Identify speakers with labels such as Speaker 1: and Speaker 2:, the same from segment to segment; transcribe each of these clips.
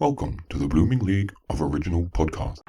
Speaker 1: Welcome to the Blooming League of Original Podcasts.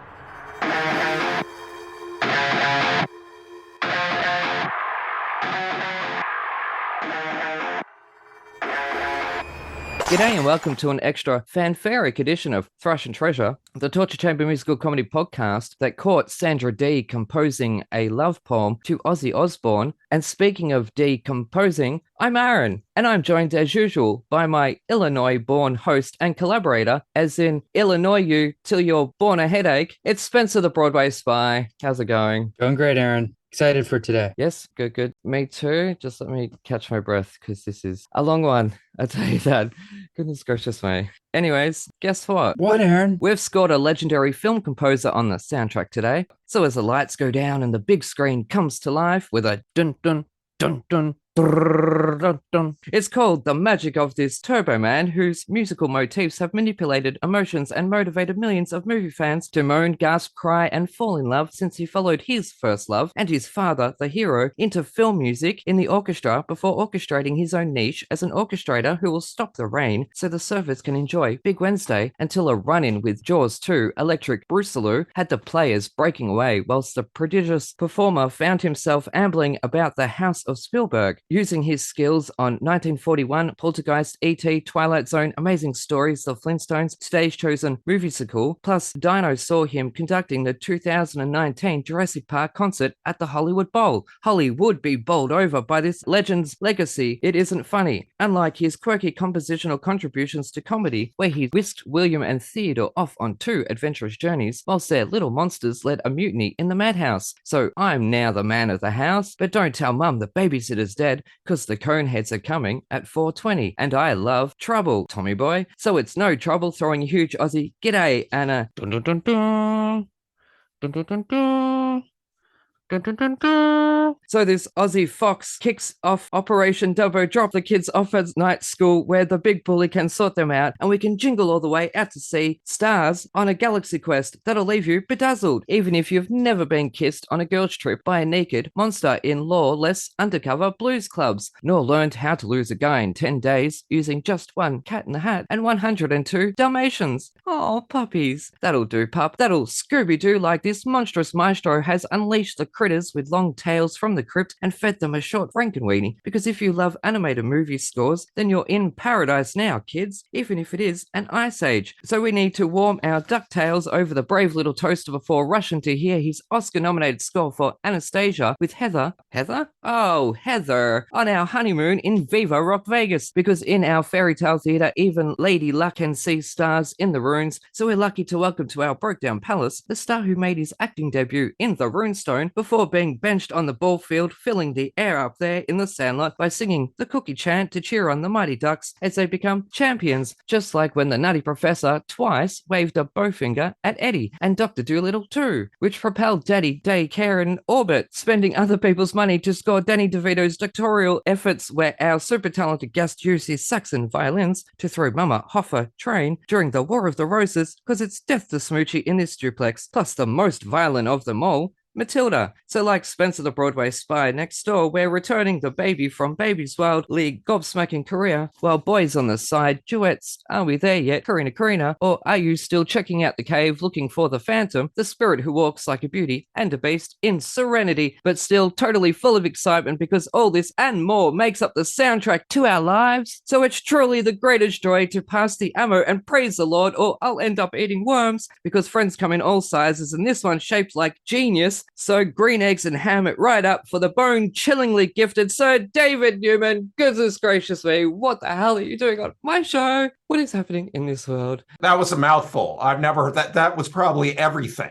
Speaker 2: G'day and welcome to an extra fanfaric edition of Thrash and Treasure, the torture chamber musical comedy podcast that caught Sandra Dee composing a love poem to Ozzy Osbourne. And speaking of decomposing, I'm Aaron, and I'm joined as usual by my Illinois-born host and collaborator, as in Illinois you till you're born a headache. It's Spencer the Broadway Spy. How's it going?
Speaker 3: Going great, Aaron. Excited for today.
Speaker 2: Yes, good. Me too. Just let me catch my breath because this is a long one. I tell you that. Goodness gracious me. Anyways, guess what?
Speaker 3: What, Aaron?
Speaker 2: We've scored a legendary film composer on the soundtrack today. So as the lights go down and the big screen comes to life with a dun dun dun dun, it's called The Magic of This Turbo Man, whose musical motifs have manipulated emotions and motivated millions of movie fans to moan, gasp, cry, and fall in love since he followed his first love and his father, the hero, into film music in the orchestra before orchestrating his own niche as an orchestrator who will stop the rain so the surfers can enjoy Big Wednesday until a run-in with Jaws 2 Electric Bruceloo had the players breaking away whilst the prodigious performer found himself ambling about the house of Spielberg, using his skills on 1941, Poltergeist, E.T., Twilight Zone, Amazing Stories, The Flintstones, stage-chosen movie-sicle, plus Dino saw him conducting the 2019 Jurassic Park concert at the Hollywood Bowl. Hollywood be bowled over by this legend's legacy. It isn't funny, unlike his quirky compositional contributions to comedy, where he whisked William and Theodore off on 2 adventurous journeys, whilst their little monsters led a mutiny in the madhouse. So I'm now the man of the house, but don't tell Mum the babysitter's dead, because the Coneheads are coming at 4:20, and I love trouble, Tommy boy. So it's no trouble throwing a huge Aussie g'day and a dun dun dun dun dun dun dun dun. Dun, dun, dun, dun. So this Aussie fox kicks off Operation Dubbo Drop the kids off at night school where the big bully can sort them out, and we can jingle all the way out to sea stars on a galaxy quest that'll leave you bedazzled, even if you've never been kissed on a girls' trip by a naked monster in lawless undercover blues clubs, nor learned how to lose a guy in 10 days using just one cat in the hat and 102 Dalmatians. Oh, puppies. That'll do, pup. That'll Scooby-Doo like this monstrous maestro has unleashed the critters with long tails from the crypt and fed them a short frankenweenie, because if you love animated movie scores, then you're in paradise now, kids, even if it is an ice age. So we need to warm our ducktails over the brave little toaster before rushing to hear his Oscar-nominated score for Anastasia with Heather? Oh, Heather, on our honeymoon in Viva Rock Vegas, because in our fairy tale theater, even Lady Luck can see stars in the runes, so we're lucky to welcome to our Brokedown Palace the star who made his acting debut in The Runestone before being benched on the ball field, filling the air up there in the Sandlot by singing the cookie chant to cheer on the Mighty Ducks as they become champions, just like when the Nutty Professor twice waved a bowfinger at Eddie and Dr. Dolittle too, which propelled Daddy Daycare in orbit, spending other people's money to score Danny DeVito's doctoral efforts, where our super talented guest used his Saxon violins to throw Mama off a train during the War of the Roses, because it's death to Smoochie in this duplex, plus the most violent of them all, Matilda. So like Spencer the Broadway Spy next door, we're returning the baby from Baby's Wild League gobsmacking career, while boys on the side, duets, are we there yet, Karina, or are you still checking out the cave looking for the phantom, the spirit who walks like a beauty and a beast in Serenity, but still totally full of excitement because all this and more makes up the soundtrack to our lives. So it's truly the greatest joy to pass the ammo and praise the Lord, or I'll end up eating worms, because friends come in all sizes and this one's shaped like genius. So green eggs and ham it right up for the bone-chillingly gifted Sir David Newman. Goodness gracious me, what the hell are you doing on my show? What is happening in this world?
Speaker 4: That was a mouthful. I've never heard that. That was probably everything.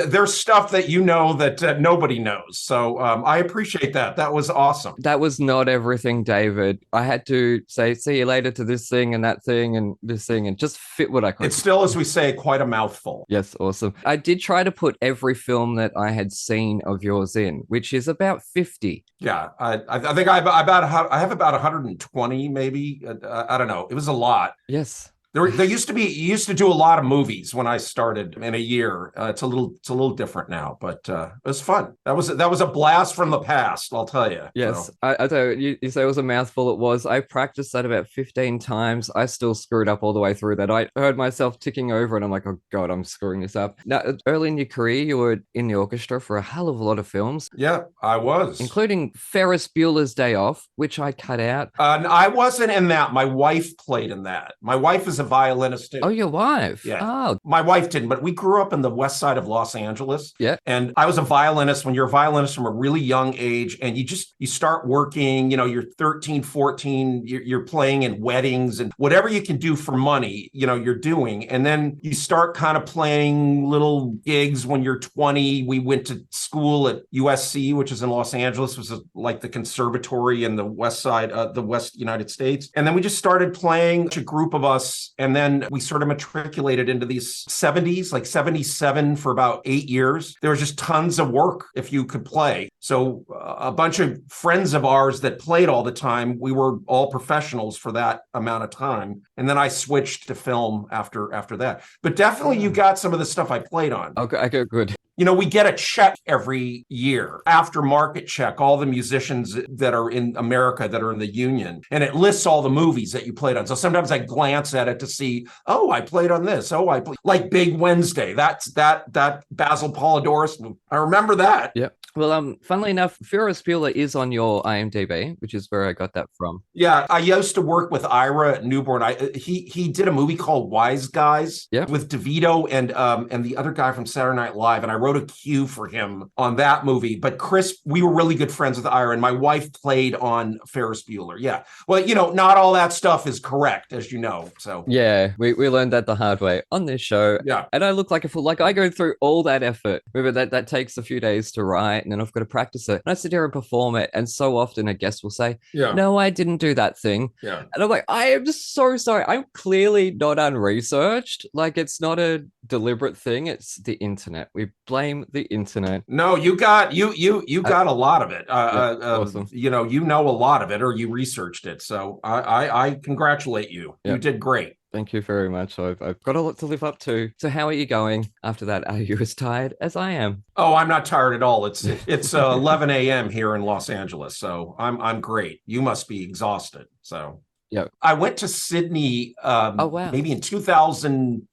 Speaker 4: There's stuff that you know that nobody knows. So I appreciate that. That was awesome.
Speaker 2: That was not everything, David. I had to say, see you later to this thing and that thing and this thing and just fit what I could.
Speaker 4: It's still, as we say, quite a mouthful.
Speaker 2: Yes, awesome. I did try to put every film that I had seen of yours in, which is about 50.
Speaker 4: Yeah, I think I have about 120 maybe. I don't know. It was a lot.
Speaker 2: Yes.
Speaker 4: There used to be, you used to do a lot of movies when I started in a year. It's a little different now, but it was fun. That was a blast from the past, I'll tell you.
Speaker 2: Yes,
Speaker 4: So.
Speaker 2: I tell you say it was a mouthful. It was. I practiced that about 15 times. I still screwed up all the way through that. I heard myself ticking over, and I'm like, oh God, I'm screwing this up. Now, early in your career, you were in the orchestra for a hell of a lot of films.
Speaker 4: Yeah, I was.
Speaker 2: Including Ferris Bueller's Day Off, which I cut out.
Speaker 4: I wasn't in that. My wife played in that. My wife is a violinist too.
Speaker 2: Oh, your wife?
Speaker 4: Yeah.
Speaker 2: Oh.
Speaker 4: My wife didn't, but we grew up in the west side of Los Angeles.
Speaker 2: Yeah.
Speaker 4: And I was a violinist. When you're a violinist from a really young age and you start working, you're 13, 14, you're playing in weddings and whatever you can do for money, you're doing. And then you start kind of playing little gigs when you're 20. We went to school at USC, which is in Los Angeles, was like the conservatory in the west side of the West United States. And then we just started playing, a group of us. And then we sort of matriculated into these 70s, like 77 for about 8 years. There was just tons of work if you could play. So a bunch of friends of ours that played all the time, we were all professionals for that amount of time. And then I switched to film after that. But definitely you got some of the stuff I played on.
Speaker 2: Okay, good.
Speaker 4: We get a check every year, after market check, all the musicians that are in America that are in the union, and it lists all the movies that you played on. So sometimes I glance at it to see, oh, I played on this. Oh, I played like Big Wednesday. That's that Basil Polidorus movie. I remember that.
Speaker 2: Yeah. Well, funnily enough, Ferris Bueller is on your IMDb, which is where I got that from.
Speaker 4: Yeah, I used to work with Ira at Newborn. He did a movie called Wise Guys with DeVito and the other guy from Saturday Night Live, and I wrote a cue for him on that movie. But Chris, we were really good friends with Ira, and my wife played on Ferris Bueller. Yeah, well, not all that stuff is correct, as you know. So
Speaker 2: yeah, we learned that the hard way on this show.
Speaker 4: Yeah,
Speaker 2: and I look like a fool. Like I go through all that effort. Remember that takes a few days to write. And then I've got to practice it. And I sit here and perform it. And so often a guest will say, no, I didn't do that thing.
Speaker 4: Yeah.
Speaker 2: And I'm like, I am just so sorry. I'm clearly not unresearched. Like it's not a deliberate thing. It's the internet. We blame the internet.
Speaker 4: No, you got a lot of it.
Speaker 2: Awesome.
Speaker 4: You know a lot of it, or you researched it. So I congratulate you. You did great.
Speaker 2: Thank you very much. I've got a lot to live up to. So how are you going after that? Are you as tired as I am?
Speaker 4: Oh, I'm not tired at all. It's 11 a.m. here in Los Angeles. So I'm great. You must be exhausted. So
Speaker 2: yeah,
Speaker 4: I went to Sydney maybe in 2014.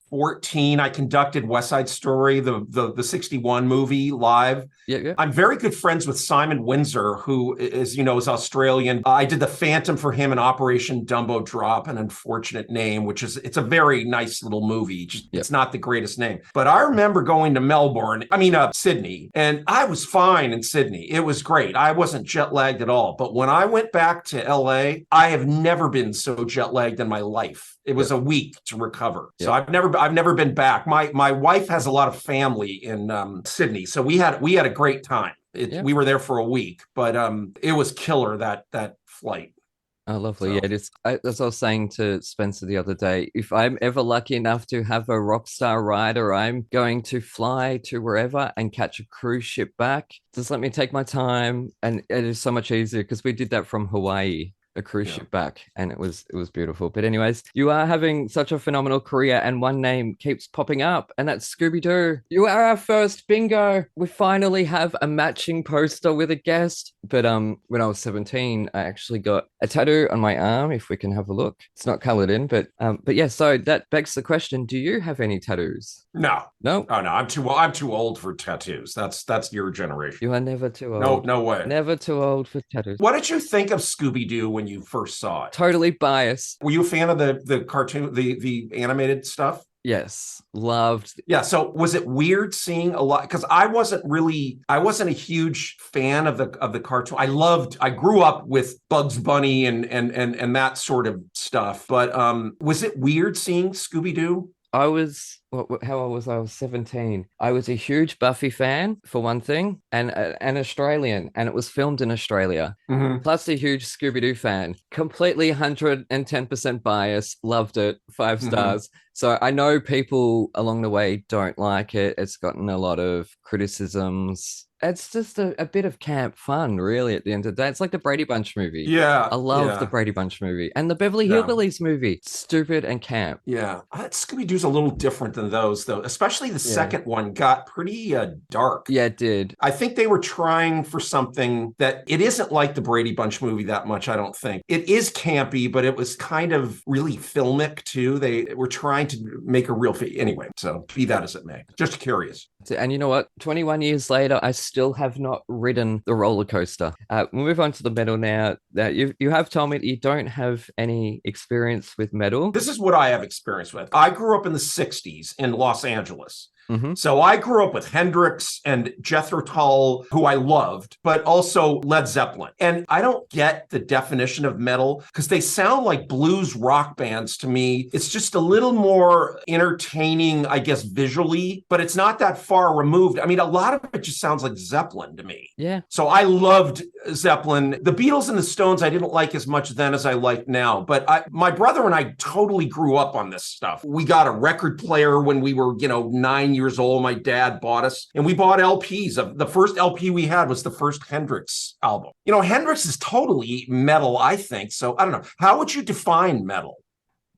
Speaker 4: I conducted West Side Story, the 61 movie live.
Speaker 2: Yeah.
Speaker 4: I'm very good friends with Simon Windsor, who is Australian. I did the Phantom for him in Operation Dumbo Drop, an unfortunate name, it's a very nice little movie. It's not the greatest name. But I remember going to Sydney, and I was fine in Sydney. It was great. I wasn't jet lagged at all. But when I went back to LA, I have never been so jet lagged in my life. It was a week to recover. So I've never been back. My wife has a lot of family in Sydney, so we had a great time. We were there for a week, but it was killer that flight.
Speaker 2: Oh, lovely. So. Yeah, it is. As I was saying to Spencer the other day, if I'm ever lucky enough to have a rock star rider, I'm going to fly to wherever and catch a cruise ship back. Just let me take my time, and it is so much easier because we did that from Hawaii. A cruise ship back, and it was beautiful. But anyways, you are having such a phenomenal career, and one name keeps popping up, and that's Scooby-Doo. You are our first bingo. We finally have a matching poster with a guest. But when I was 17, I actually got a tattoo on my arm. If we can have a look, it's not colored in, but yeah. So that begs the question: do you have any tattoos?
Speaker 4: No.
Speaker 2: Oh no,
Speaker 4: I'm too old for tattoos. That's your generation.
Speaker 2: You are never too old.
Speaker 4: No way.
Speaker 2: Never too old for tattoos.
Speaker 4: What did you think of Scooby-Doo when you first saw it?
Speaker 2: Totally biased.
Speaker 4: Were you a fan of the cartoon, the animated stuff?
Speaker 2: Yes, loved.
Speaker 4: Yeah, so was it weird seeing a lot? Because I wasn't a huge fan of the cartoon. I grew up with Bugs Bunny and that sort of stuff. But was it weird seeing Scooby-Doo?
Speaker 2: I was how old was I? I was 17. I was a huge Buffy fan, for one thing, and an Australian, and it was filmed in Australia.
Speaker 4: Mhm.
Speaker 2: Plus a huge Scooby-Doo fan. Completely 110% bias. Loved it. 5
Speaker 4: Mhm.
Speaker 2: stars. So I know people along the way don't like it. It's gotten a lot of criticisms. It's just a bit of camp fun, really, at the end of the day. It's like the Brady Bunch movie.
Speaker 4: Yeah.
Speaker 2: I love the
Speaker 4: Yeah.
Speaker 2: Brady Bunch movie. And the Beverly
Speaker 4: Yeah.
Speaker 2: Hillbillies movie. Stupid and camp.
Speaker 4: Yeah. Scooby-Doo's a little different than those, though. Especially the second one got pretty dark.
Speaker 2: Yeah, it did.
Speaker 4: I think they were trying for something that it isn't like the Brady Bunch movie that much, I don't think. It is campy, but it was kind of really filmic, too. They were trying to make a real anyway, so be that as it may. Just curious.
Speaker 2: And you know what? 21 years later, I still have not ridden the roller coaster. We'll move on to the metal now. You have told me that you don't have any experience with metal.
Speaker 4: This is what I have experience with. I grew up in the 60s in Los Angeles.
Speaker 2: Mm-hmm.
Speaker 4: So I grew up with Hendrix and Jethro Tull, who I loved, but also Led Zeppelin. And I don't get the definition of metal because they sound like blues rock bands to me. It's just a little more entertaining, I guess, visually, but it's not that far removed. I mean, a lot of it just sounds like Zeppelin to me.
Speaker 2: Yeah.
Speaker 4: So I loved Zeppelin. The Beatles and the Stones, I didn't like as much then as I like now, but my brother and I totally grew up on this stuff. We got a record player when we were, 9 years old. My dad bought us, and we bought LPs. The first LP we had was the first Hendrix album. Hendrix is totally metal, I think. So I don't know. How would you define metal?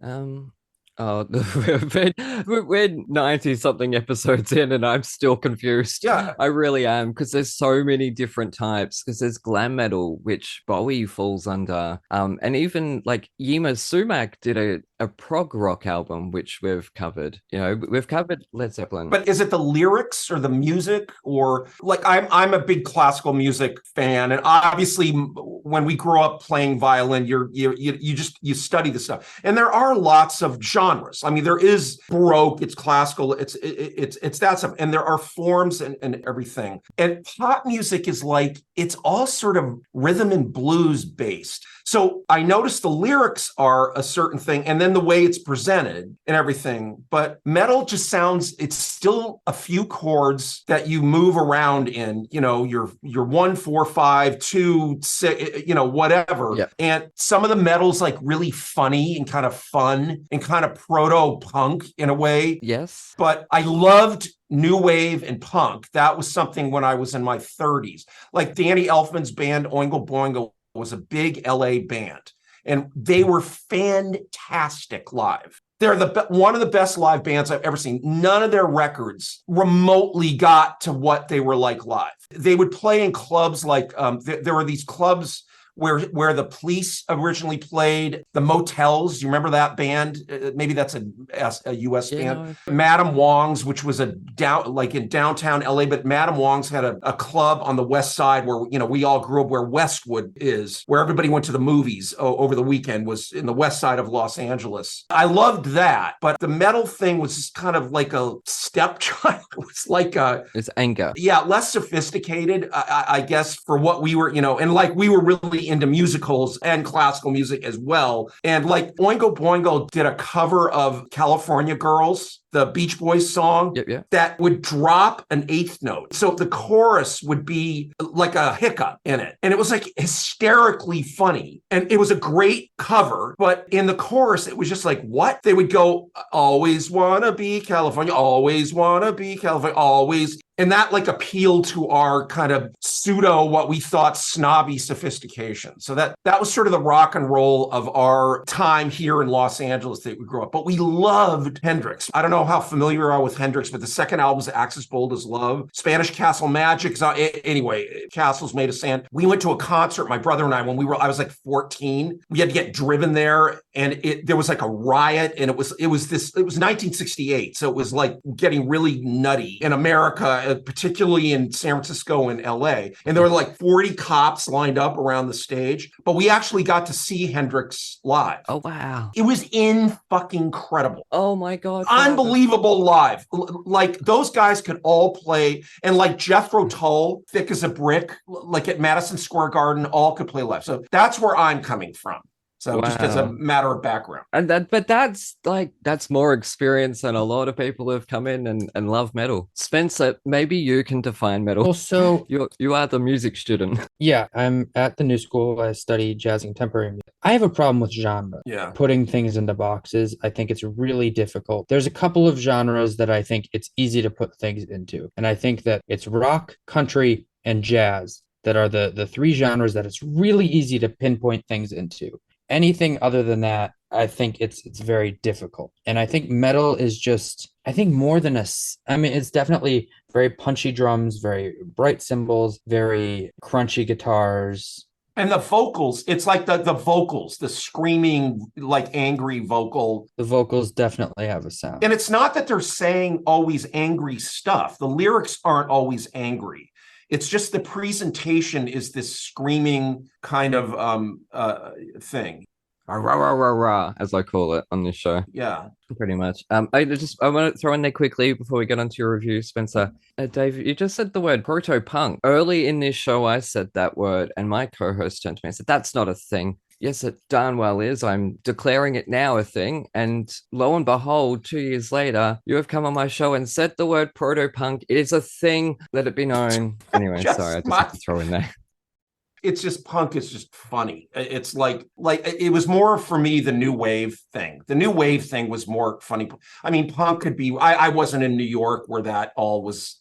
Speaker 2: Oh, we're 90-something episodes in and I'm still confused.
Speaker 4: Yeah.
Speaker 2: I really am, because there's so many different types, because there's glam metal, which Bowie falls under. And even like Yima Sumac did a prog rock album, which we've covered. We've covered Led Zeppelin.
Speaker 4: But is it the lyrics or the music, or like I'm a big classical music fan, and obviously when we grow up playing violin, you study the stuff, and there are lots of genres. I mean, there is Baroque, it's classical, it's that stuff, and there are forms and everything. And pop music is like, it's all sort of rhythm and blues based. So I noticed the lyrics are a certain thing, and then the way it's presented and everything. But metal just sounds, it's still a few chords that you move around in, your 1, 4, 5, 2, 6, whatever.
Speaker 2: Yep.
Speaker 4: And some of the metal's like really funny and kind of fun and kind of proto-punk in a way.
Speaker 2: Yes.
Speaker 4: But I loved new wave and punk. That was something when I was in my 30s. Like Danny Elfman's band Oingo Boingo was a big LA band, and they were fantastic live. They're one of the best live bands I've ever seen. None of their records remotely got to what they were like live. They would play in clubs like there were these clubs where the Police originally played, the Motels. You remember that band? Maybe that's a U.S. band. Madame Wong's, which was in downtown L.A., but Madame Wong's had a club on the west side where, we all grew up, where Westwood is, where everybody went to the movies over the weekend, was in the west side of Los Angeles. I loved that, but the metal thing was just kind of like a stepchild. It was like
Speaker 2: it's anger.
Speaker 4: Yeah, less sophisticated, I guess, for what we were, and like we were really into musicals and classical music as well. And like Oingo Boingo did a cover of California Girls, the Beach Boys song, that would drop an eighth note. So the chorus would be like a hiccup in it. And it was like hysterically funny. And it was a great cover. But in the chorus, it was just like, what? They would go, always wanna be California, always wanna be California, always. And that like appealed to our kind of pseudo, what we thought snobby sophistication. So that was sort of the rock and roll of our time here in Los Angeles that we grew up. But we loved Hendrix. I don't know how familiar you are with Hendrix, but the second album is Axis Bold as Love. Spanish Castle Magic. Anyway, Castles Made of Sand. We went to a concert, my brother and I, I was like 14. We had to get driven there, and there was like a riot, and it was 1968. So it was like getting really nutty in America, particularly in San Francisco and LA. And there were like 40 cops lined up around the stage, but we actually got to see Hendrix live.
Speaker 2: Oh, wow.
Speaker 4: It was fucking incredible.
Speaker 2: Oh my God.
Speaker 4: Unbelievable live. Like those guys could all play, and like Jethro Tull, thick as a brick, like at Madison Square Garden, all could play live. So that's where I'm coming from. So just as a
Speaker 2: Wow.
Speaker 4: matter of background.
Speaker 2: And that's more experience than a lot of people who've come in and love metal. Spencer, maybe you can define metal.
Speaker 3: Also,
Speaker 2: You are the music student.
Speaker 3: yeah, I'm at the new school. I study jazz and contemporary music. I have a problem with genre.
Speaker 4: Yeah.
Speaker 3: Putting things into boxes, I think it's really difficult. There's a couple of genres that I think it's easy to put things into. And I think that it's rock, country, and jazz that are the three genres that it's really easy to pinpoint things into. Anything other than that, I think it's very difficult. And I think metal is just, I think more than I mean, it's definitely very punchy drums, very bright cymbals, very crunchy guitars.
Speaker 4: And the vocals, it's like the vocals, the screaming, like angry vocal.
Speaker 3: The vocals definitely have a sound.
Speaker 4: And it's not that they're saying always angry stuff. The lyrics aren't always angry. It's just the presentation is this screaming kind of thing.
Speaker 2: Rah, rah, rah, rah, rah, as I call it on this show.
Speaker 4: Yeah.
Speaker 2: Pretty much. I want to throw in there quickly before we get onto your review, Spencer. Dave, you just said the word proto-punk. Early in this show, I said that word, and my co-host turned to me and said, "That's not a thing." Yes, it darn well is. I'm declaring it now a thing. And lo and behold, 2 years later, you have come on my show and said the word proto-punk. It is a thing. Let it be known. Anyway, sorry, I just have to throw in there.
Speaker 4: It's just punk is just funny. It's like it was more for me the new wave thing. The new wave thing was more funny. I mean, punk could be. I wasn't in New York where that all was.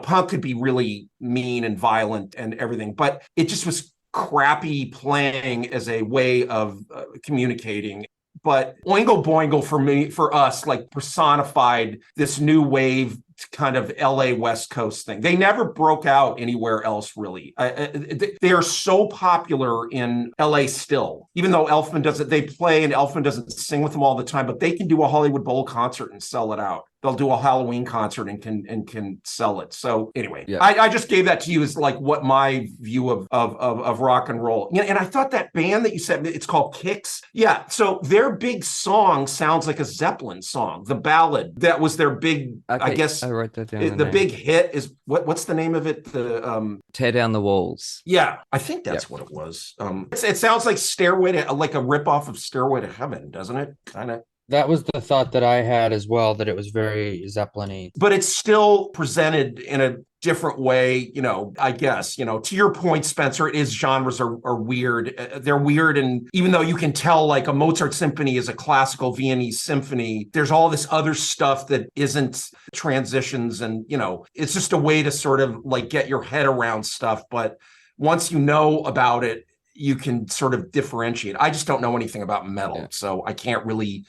Speaker 4: Punk could be really mean and violent and everything, but it just was crappy playing as a way of communicating. But Oingo Boingo for us, like personified this new wave kind of LA West Coast thing. They never broke out anywhere else, really. They are so popular in LA still, even though Elfman doesn't, they play and Elfman doesn't sing with them all the time, but they can do a Hollywood Bowl concert and sell it out. They'll do a Halloween concert and can sell it. So anyway, yeah. I just gave that to you as like what my view of rock and roll. And I thought that band that you said, it's called Kicks. Yeah. So their big song sounds like a Zeppelin song. The ballad that was their big, okay, I guess I wrote that down. The big hit is what's the name of it? The
Speaker 2: Tear Down the Walls.
Speaker 4: Yeah, I think that's what it was. It sounds like like a ripoff of Stairway to Heaven, doesn't it? Kind of.
Speaker 3: That was the thought that I had as well, that it was very Zeppelin-y.
Speaker 4: But it's still presented in a different way, I guess, to your point, Spencer, genres are weird. They're weird. And even though you can tell like a Mozart symphony is a classical Viennese symphony, there's all this other stuff that isn't transitions. And, it's just a way to sort of like get your head around stuff. But once you know about it, you can sort of differentiate. I just don't know anything about metal, so I can't really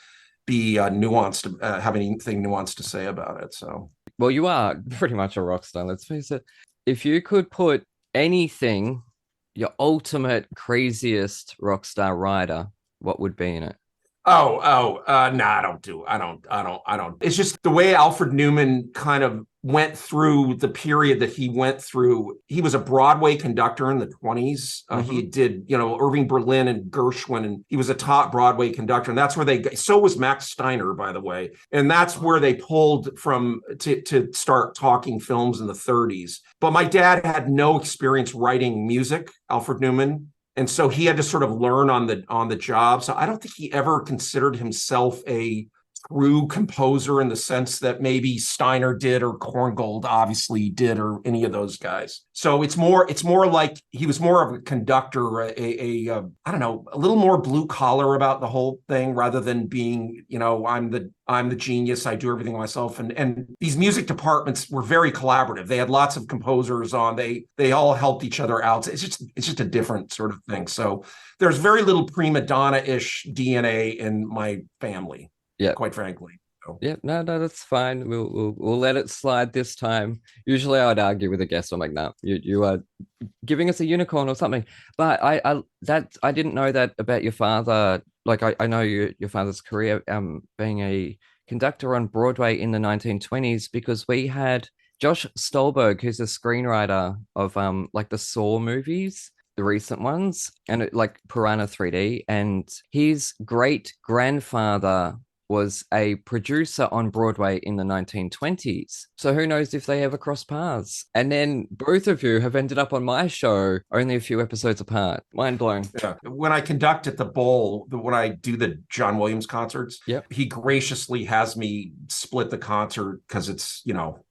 Speaker 4: be nuanced, have anything nuanced to say about it. So,
Speaker 2: well, you are pretty much a rock star. Let's face it. If you could put anything, your ultimate craziest rock star rider, what would be in it?
Speaker 4: No, I don't. It's just the way Alfred Newman kind of went through the period that he went through. He was a Broadway conductor in the 20s. He did, Irving Berlin and Gershwin, and he was a top Broadway conductor. And that's where so was Max Steiner, by the way. And that's where they pulled from to start talking films in the 30s. But my dad had no experience writing music, Alfred Newman. And so he had to sort of learn on the job. So I don't think he ever considered himself a true composer in the sense that maybe Steiner did or Korngold obviously did or any of those guys. So it's more like he was more of a conductor, I don't know, a little more blue collar about the whole thing rather than being, I'm the genius, I do everything myself. And these music departments were very collaborative. They had lots of composers on. They all helped each other out. It's just a different sort of thing. So there's very little prima donna-ish DNA in my family. Yeah, quite frankly. So.
Speaker 2: Yeah, no, that's fine. We'll let it slide this time. Usually, I would argue with a guest. I'm like, no, you are giving us a unicorn or something. But I didn't know that about your father. Like, I know your father's career being a conductor on Broadway in the 1920s because we had Josh Stolberg, who's a screenwriter of like the Saw movies, the recent ones, and like Piranha 3D, and his great grandfather was a producer on Broadway in the 1920s. So who knows if they ever crossed paths? And then both of you have ended up on my show only a few episodes apart. Mind blown.
Speaker 4: Yeah. When I conduct at the Bowl, when I do the John Williams concerts,
Speaker 2: Yep.
Speaker 4: he graciously has me split the concert because it's,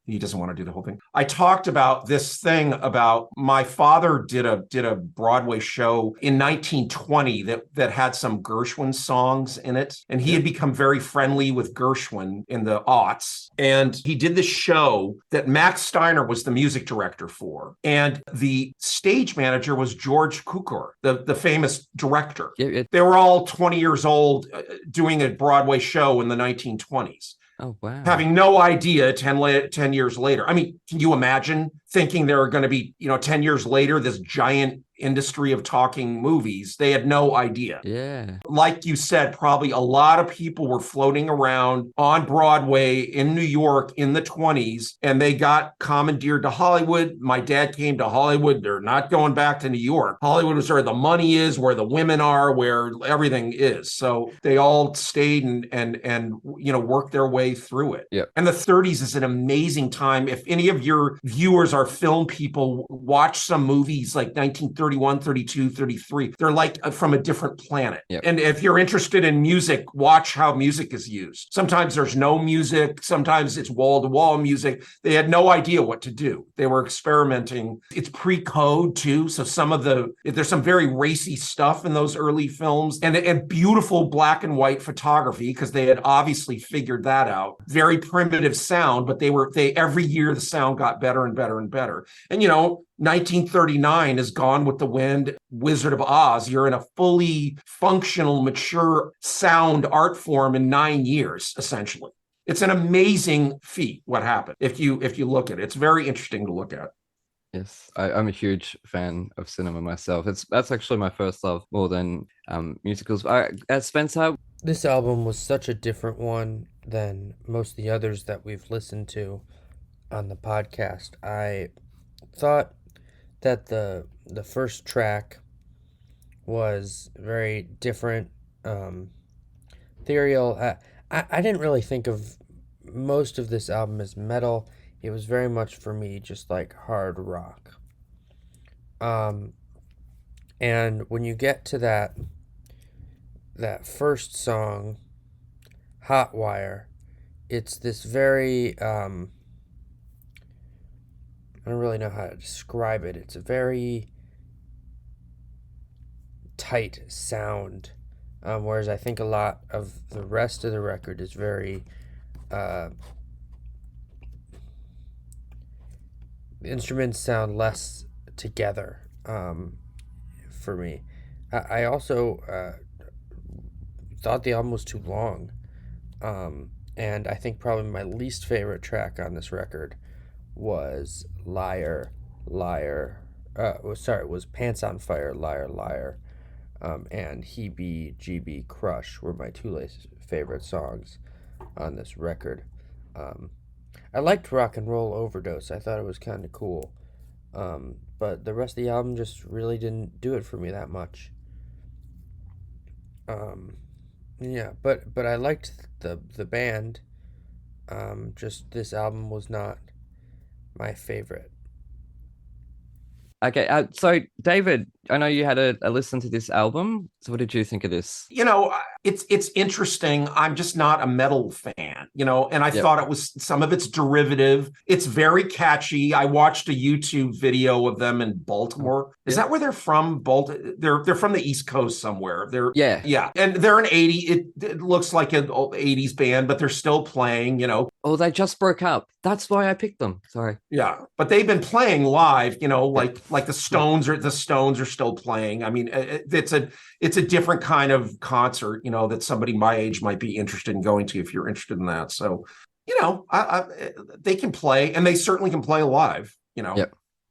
Speaker 4: he doesn't want to do the whole thing. I talked about this thing about my father did a Broadway show in 1920 that had some Gershwin songs in it. And he had become very friendly with Gershwin in the aughts. And he did this show that Max Steiner was the music director for. And the stage manager was George Cukor, the famous director. They were all 20 years old doing a Broadway show in the 1920s.
Speaker 2: Oh, wow.
Speaker 4: Having no idea 10 years later. I mean, can you imagine thinking there are going to be, 10 years later, this giant industry of talking movies? They had no idea.
Speaker 2: Yeah.
Speaker 4: Like you said, probably a lot of people were floating around on Broadway in New York in the 20s, and they got commandeered to Hollywood. My dad came to Hollywood. They're not going back to New York. Hollywood was where the money is, where the women are, where everything is. So they all stayed and worked their way through it.
Speaker 2: Yep.
Speaker 4: And the 30s is an amazing time. If any of your viewers are film people, watch some movies like 1931, 32, 33. They're like from a different planet.
Speaker 2: Yep.
Speaker 4: And if you're interested in music, watch how music is used. Sometimes there's no music. Sometimes it's wall-to-wall music. They had no idea what to do. They were experimenting. It's pre-code too. So there's some very racy stuff in those early films and beautiful black and white photography because they had obviously figured that out. Very primitive sound, but every year the sound got better and better and better. And 1939 is Gone with the Wind, Wizard of Oz. You're in a fully functional, mature sound art form in 9 years, essentially. It's an amazing feat what happened. If you look at it, it's very interesting to look at.
Speaker 2: Yes, I'm a huge fan of cinema myself. That's actually my first love more than musicals. Spencer?
Speaker 3: This album was such a different one than most of the others that we've listened to on the podcast. I thought that the first track was very different, ethereal. I didn't really think of most of this album as metal. It was very much for me just like hard rock. And when you get to that first song, Hot Wire, it's this very I don't really know how to describe it. It's a very tight sound, whereas I think a lot of the rest of the record is very the instruments sound less together for me. I also thought the album was too long, and I think probably my least favorite track on this record was Liar, Liar. Was Pants on Fire, Liar, Liar, and Hebe GB Crush were my two least favorite songs on this record. I liked Rock and Roll Overdose. I thought it was kind of cool, but the rest of the album just really didn't do it for me that much. Yeah, but I liked the band. Just this album was not my favorite.
Speaker 2: Okay, so David, I know you had a listen to this album. So what did you think of this?
Speaker 4: It's interesting. I'm just not a metal fan, and I thought it was some of it's derivative. It's very catchy. I watched a YouTube video of them in Baltimore. Is that where they're from? They're from the East Coast somewhere. Yeah. And they're an 80. It looks like an old 80s band, but they're still playing,
Speaker 2: Oh, they just broke up. That's why I picked them. Sorry.
Speaker 4: Yeah, but they've been playing live, like the Stones are still playing. I mean, it's a different kind of concert, that somebody my age might be interested in going to if you're interested in that. So, they can play, and they certainly can play live,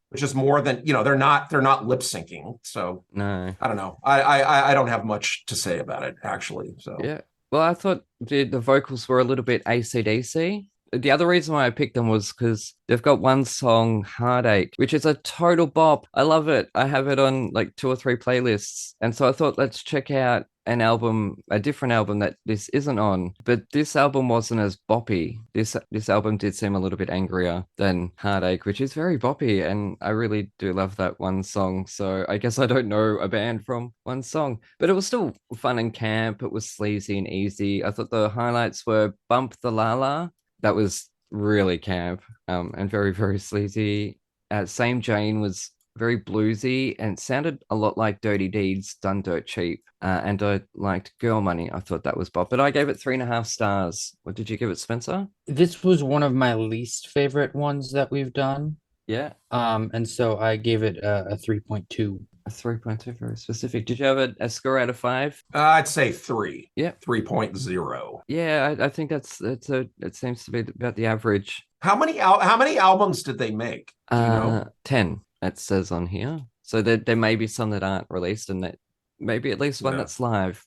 Speaker 4: which is more than, they're not lip syncing. So
Speaker 2: no,
Speaker 4: I don't know. I don't have much to say about it, actually. So
Speaker 2: yeah. Well, I thought the vocals were a little bit AC/DC. The other reason why I picked them was because they've got one song, Heartache, which is a total bop. I love it. I have it on like 2 or 3 playlists. And so I thought, let's check out an album, a different album that this isn't on, but this album wasn't as boppy. This album did seem a little bit angrier than Heartache, which is very boppy, and I really do love that one song. So I guess I don't know a band from one song, but it was still fun and camp. It was sleazy and easy. I thought the highlights were Bump the La La. That was really camp, and very, very sleazy. Same Jane was very bluesy and sounded a lot like Dirty Deeds done dirt cheap. And I liked Girl Money. I thought that was Bob, but I gave it 3.5 stars. What did you give it, Spencer?
Speaker 3: This was one of my least favorite ones that we've done.
Speaker 2: Yeah.
Speaker 3: And so I gave it a 3.2.
Speaker 2: A 3.2, very specific. Did you have a score out of 5?
Speaker 4: I'd say 3.
Speaker 2: Yeah.
Speaker 4: 3.0.
Speaker 2: Yeah, I think it seems to be about the average.
Speaker 4: How many albums did they make? Do you know?
Speaker 2: 10. It says on here. So there may be some that aren't released, and that maybe at least one that's live.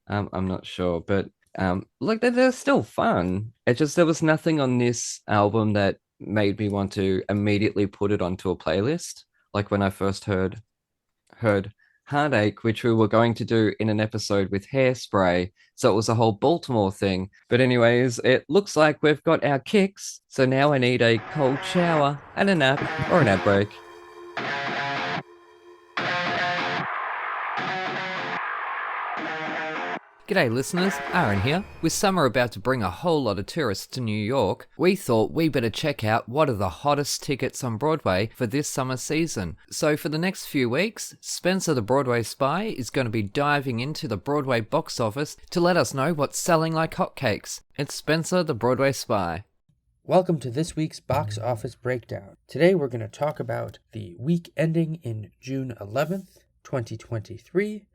Speaker 2: I'm not sure, but look, they're still fun. It just there was nothing on this album that made me want to immediately put it onto a playlist. Like when I first heard Heartache, which we were going to do in an episode with Hairspray. So it was a whole Baltimore thing. But anyways, it looks like we've got our kicks. So now I need a cold shower and a nap or an ad break. G'day listeners, Aaron here. With summer about to bring a whole lot of tourists to New York, we thought we better check out what are the hottest tickets on Broadway for this summer season. So for the next few weeks, Spencer the Broadway Spy is going to be diving into the Broadway box office to let us know what's selling like hotcakes. It's Spencer the Broadway Spy.
Speaker 3: Welcome to this week's box office breakdown. Today we're going to talk about the week ending in June 11th, 2023,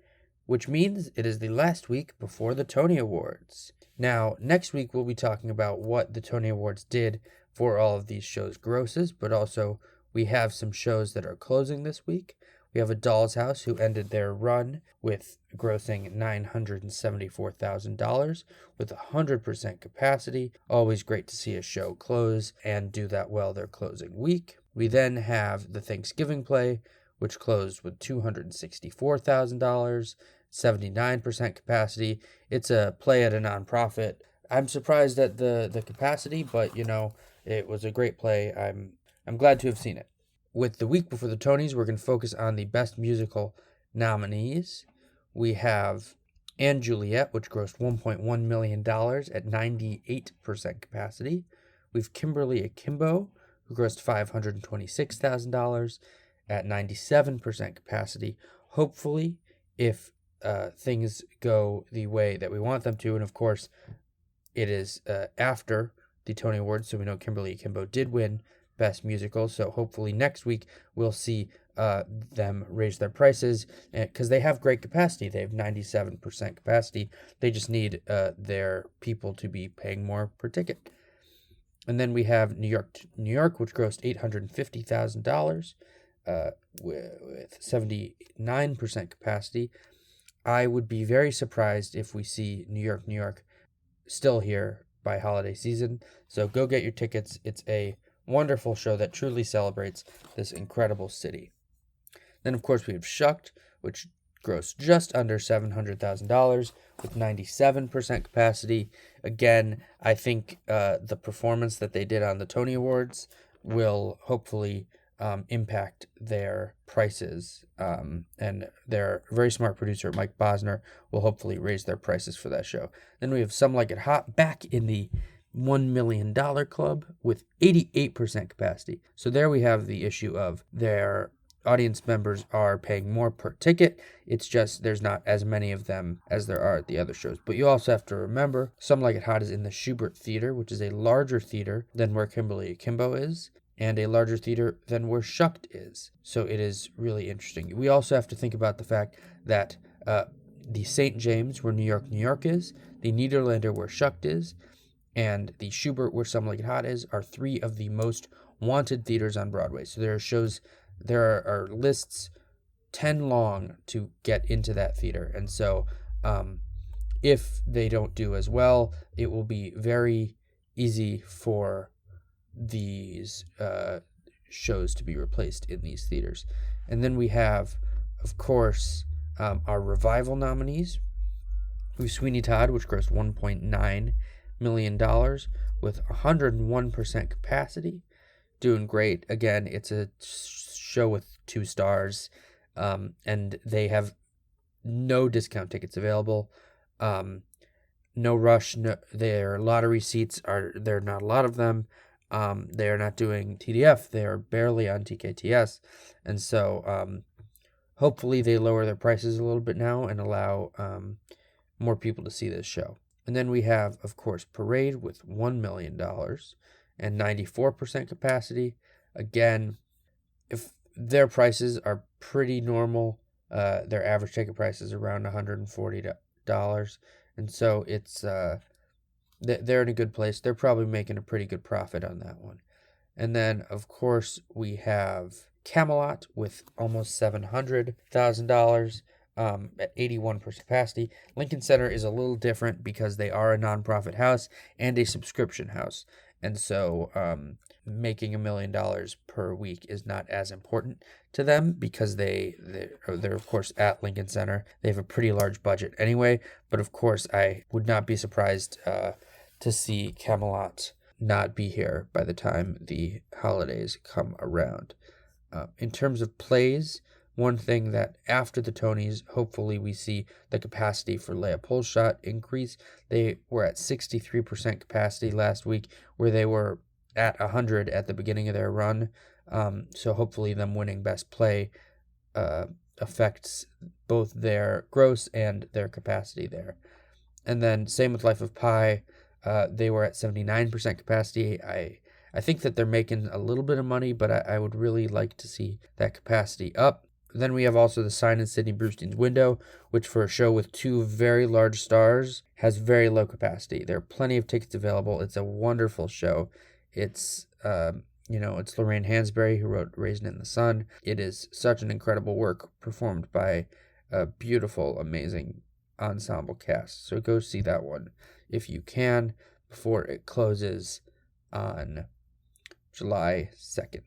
Speaker 3: which means it is the last week before the Tony Awards. Now, next week we'll be talking about what the Tony Awards did for all of these shows' grosses, but also we have some shows that are closing this week. We have A Doll's House, who ended their run with grossing $974,000 with 100% capacity. Always great to see a show close and do that well their closing week. We then have the Thanksgiving play, which closed with $264,000, 79% capacity. It's a play at a nonprofit. I'm surprised at the capacity, but it was a great play. I'm glad to have seen it. With the week before the Tonys, we're going to focus on the Best Musical nominees. We have & Juliet, which grossed $1.1 million at 98% capacity. We have Kimberly Akimbo, who grossed $526,000 at 97% capacity. Hopefully, if things go the way that we want them to, and of course, it is after the Tony Awards, so we know Kimberly Akimbo did win Best Musical, so hopefully next week we'll see them raise their prices, because they have great capacity. They have 97% capacity. They just need their people to be paying more per ticket. And then we have New York, which grossed $850,000 with 79% capacity. I would be very surprised if we see New York still here by holiday season. So go get your tickets. It's a wonderful show that truly celebrates this incredible city. Then, of course, we have Shucked, which grossed just under $700,000 with 97% capacity. Again, I think the performance that they did on the Tony Awards will hopefully impact their prices, and their very smart producer, Mike Bosner, will hopefully raise their prices for that show. Then we have Some Like It Hot back in the $1 million club with 88% capacity. So there we have the issue of their audience members are paying more per ticket. It's just there's not as many of them as there are at the other shows. But you also have to remember, Some Like It Hot is in the Schubert Theater, which is a larger theater than where Kimberly Akimbo is, and a larger theater than where Shucked is. So it is really interesting. We also have to think about the fact that the St. James, where New York is, the Niederlander, where Shucked is, and the Schubert, where Some Like It Hot is, are 3 of the most wanted theaters on Broadway. So there are lists 10 long to get into that theater. And so if they don't do as well, it will be very easy for these shows to be replaced in these theaters. And then we have, of course, our revival nominees. We have Sweeney Todd, which grossed $1.9 million with 101% capacity. Doing great. Again, it's a show with 2 stars, and they have no discount tickets available. No rush. No, their lottery seats there are not a lot of them. They are not doing TDF. They are barely on TKTS, and so hopefully they lower their prices a little bit now and allow more people to see this show. And then we have, of course, Parade with $1 million and 94% capacity. Again, if their prices are pretty normal, their average ticket price is around $140, and so it's they're in a good place. They're probably making a pretty good profit on that one. And then, of course, we have Camelot with almost $700,000 at 81% capacity. Lincoln Center is a little different because they are a nonprofit house and a subscription house. And so making $1 million per week is not as important to them because they're of course at Lincoln Center. They have a pretty large budget anyway. But of course, I would not be surprised to see Camelot not be here by the time the holidays come around. In terms of plays, one thing that after the Tonys, hopefully we see the capacity for Leopoldstadt increase. They were at 63% capacity last week, where they were at 100 at the beginning of their run. So hopefully them winning Best Play affects both their gross and their capacity there. And then same with Life of Pi. They were at 79% capacity. I think that they're making a little bit of money, but I would really like to see that capacity up. Then we have also the Sign in Sidney Brustein's Window, which for a show with 2 very large stars has very low capacity. There are plenty of tickets available. It's a wonderful show. It's it's Lorraine Hansberry who wrote Raisin in the Sun. It is such an incredible work performed by a beautiful, amazing ensemble cast. So go see that one if you can before it closes on July 2nd.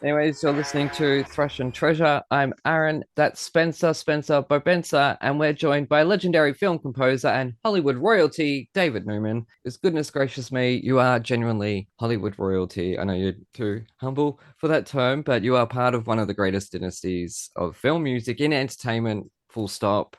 Speaker 2: Anyways, you're listening to Thrash and Treasure. I'm Aaron. That's Spencer Bobenza, and we're joined by legendary film composer and Hollywood royalty, David Newman. It's goodness gracious me, you are genuinely Hollywood royalty. I know you're too humble for that term, but you are part of one of the greatest dynasties of film music in entertainment, full stop.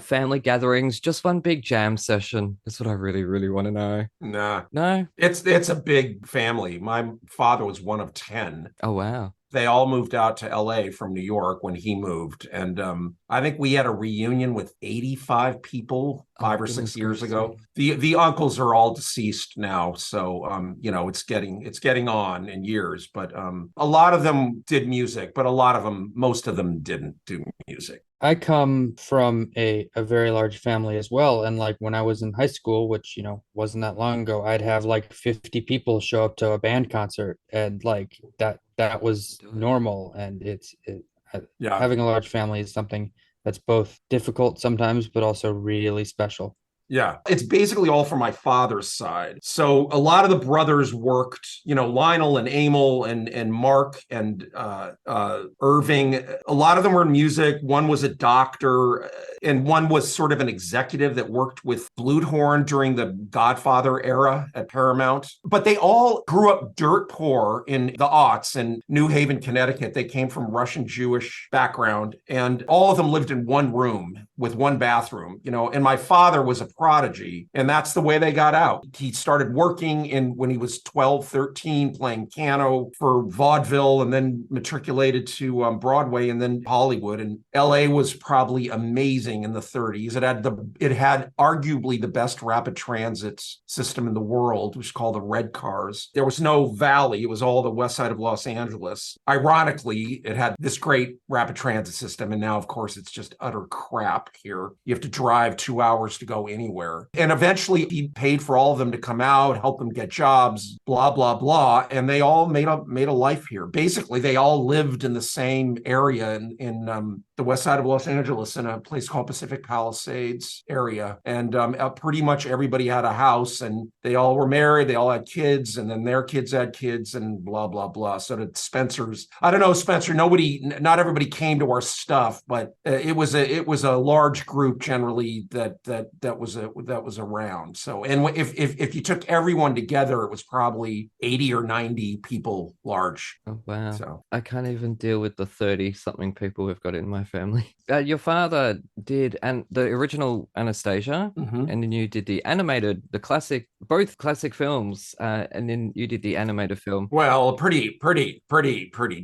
Speaker 2: Family gatherings, just one big jam session. That's what I really, really want to know.
Speaker 4: Nah.
Speaker 2: No?
Speaker 4: It's a big family. My father was one of 10.
Speaker 2: Oh, wow.
Speaker 4: They all moved out to LA from New York when he moved. And I think we had a reunion with 85 people 5 or 6 years ago. The uncles are all deceased now. So, it's getting on in years. But a lot of them did music, but most of them didn't do music.
Speaker 3: I come from a very large family as well. And like when I was in high school, which, wasn't that long ago, I'd have like 50 people show up to a band concert, and like that was normal. And having a large family is something that's both difficult sometimes, but also really special.
Speaker 4: Yeah, it's basically all from my father's side. So a lot of the brothers worked, Lionel and Emil and Mark and Irving. A lot of them were in music. One was a doctor, and one was sort of an executive that worked with Bluthorn during the Godfather era at Paramount. But they all grew up dirt poor in the aughts in New Haven, Connecticut. They came from Russian Jewish background, and all of them lived in one room with one bathroom, and my father was a prodigy, and that's the way they got out. He started working when he was 12, 13, playing piano for vaudeville, and then matriculated to Broadway and then Hollywood. And LA was probably amazing in the 30s. It had arguably the best rapid transit system in the world, which is called the Red Cars. There was no valley. It was all the west side of Los Angeles. Ironically, it had this great rapid transit system, and now, of course, it's just utter crap here. You have to drive 2 hours to go anywhere. And eventually he paid for all of them to come out, help them get jobs, blah, blah, blah. And they all made a life here. Basically, they all lived in the same area in the west side of Los Angeles in a place called Pacific Palisades area. And pretty much everybody had a house and they all were married. They all had kids and then their kids had kids and blah, blah, blah. So did Spencer's. I don't know, Spencer, not everybody came to our stuff, but it was a large group generally that was around. So, and if you took everyone together, it was probably 80 or 90 people large.
Speaker 2: Oh, wow.
Speaker 4: So
Speaker 2: I can't even deal with the 30-something people we've got in my family. Your father did the original Anastasia, and then you did the animated, both classic films, and then you did the animated film.
Speaker 4: Well, pretty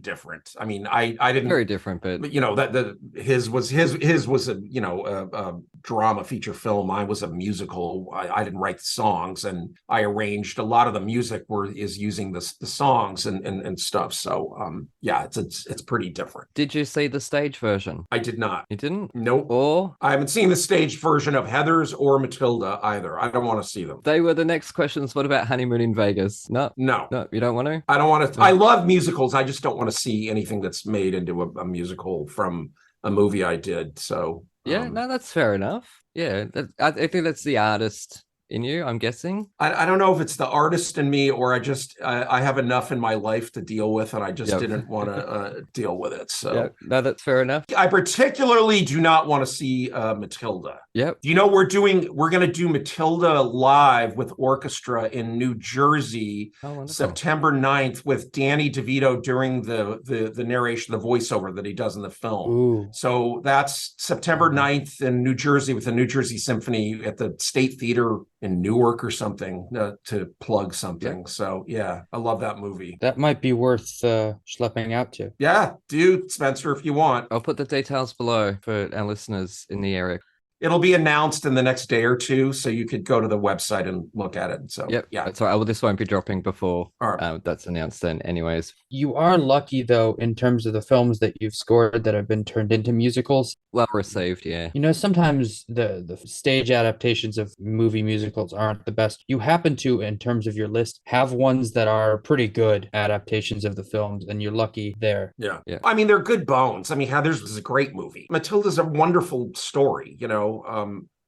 Speaker 4: different. I mean, I didn't
Speaker 2: very different, but
Speaker 4: that his was a drama feature film. I was a musical. I didn't write the songs, and I arranged a lot of the music is using the songs and stuff. So yeah, it's pretty different.
Speaker 2: Did you see the stage version?
Speaker 4: I did not.
Speaker 2: You didn't?
Speaker 4: Nope.
Speaker 2: Or
Speaker 4: I haven't seen the stage version of Heathers or Matilda either. I don't want to see them.
Speaker 2: They were the next questions. What about Honeymoon in Vegas? No, you don't want to.
Speaker 4: I don't want to. I love musicals. I just don't want to see anything that's made into a musical from a movie I did. So
Speaker 2: yeah, no, that's fair enough. Yeah, I think that's the artist in you, I'm guessing.
Speaker 4: I don't know if it's the artist in me or I have enough in my life to deal with and I just didn't want to deal with it. So
Speaker 2: no, that's fair enough.
Speaker 4: I particularly do not want to see Matilda.
Speaker 2: Yep.
Speaker 4: You know, we're going to do Matilda live with orchestra in New Jersey, September 9th with Danny DeVito during the narration, the voiceover that he does in the film.
Speaker 3: Ooh.
Speaker 4: So that's September 9th in New Jersey with the New Jersey Symphony at the State Theater in Newark or something, to plug something. Yeah. So yeah, I love that movie.
Speaker 3: That might be worth schlepping out to.
Speaker 4: Yeah, dude, Spencer, if you want.
Speaker 2: I'll put the details below for our listeners in the area.
Speaker 4: It'll be announced in the next day or two, so you could go to the website and look at it. So
Speaker 2: yeah, that's right. Well, this won't be dropping before that's announced then anyways.
Speaker 3: You are lucky, though, in terms of the films that you've scored that have been turned into musicals.
Speaker 2: Well received, yeah.
Speaker 3: You know, sometimes the stage adaptations of movie musicals aren't the best. You happen to, in terms of your list, have ones that are pretty good adaptations of the films, and you're lucky there.
Speaker 4: Yeah. I mean, they're good bones. I mean, Heathers is a great movie. Matilda's a wonderful story, you know.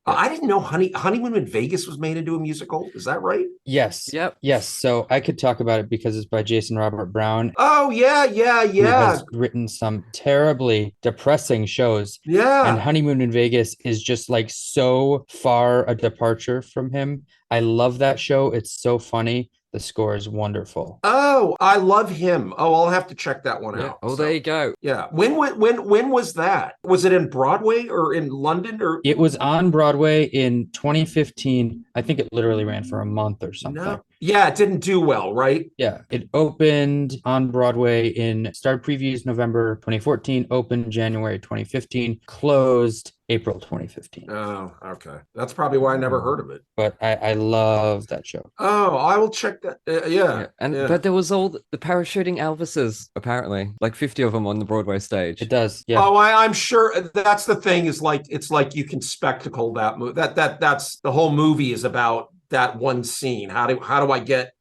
Speaker 4: I didn't know Honeymoon in Vegas was made into a musical. Is that right?
Speaker 3: Yes.
Speaker 2: Yep.
Speaker 3: Yes. So I could talk about it because it's by Jason Robert Brown.
Speaker 4: Oh, yeah. Who
Speaker 3: has written some terribly depressing shows.
Speaker 4: Yeah.
Speaker 3: And Honeymoon in Vegas is just like so far a departure from him. I love that show. It's so funny. The score is wonderful.
Speaker 4: Oh, I love him. Oh, I'll have to check that one out.
Speaker 2: Oh, there you go.
Speaker 4: Yeah. When was that? Was it in Broadway or in London? Or
Speaker 3: it was on Broadway in 2015. I think it literally ran for a month or something.
Speaker 4: No. Yeah, it didn't do well, right?
Speaker 3: Yeah. It opened on Broadway started previews November 2014, opened January 2015, closed April 2015.
Speaker 4: Oh, okay. That's probably why I never heard of it.
Speaker 3: But I love that show.
Speaker 4: Oh, I will check that.
Speaker 2: But there was all the parachuting Elvises, apparently, like 50 of them on the Broadway stage.
Speaker 3: It does. Yeah.
Speaker 4: Oh, I'm sure that's the thing is like, it's like you can spectacle that movie. That's the whole movie is about that one scene. How do I get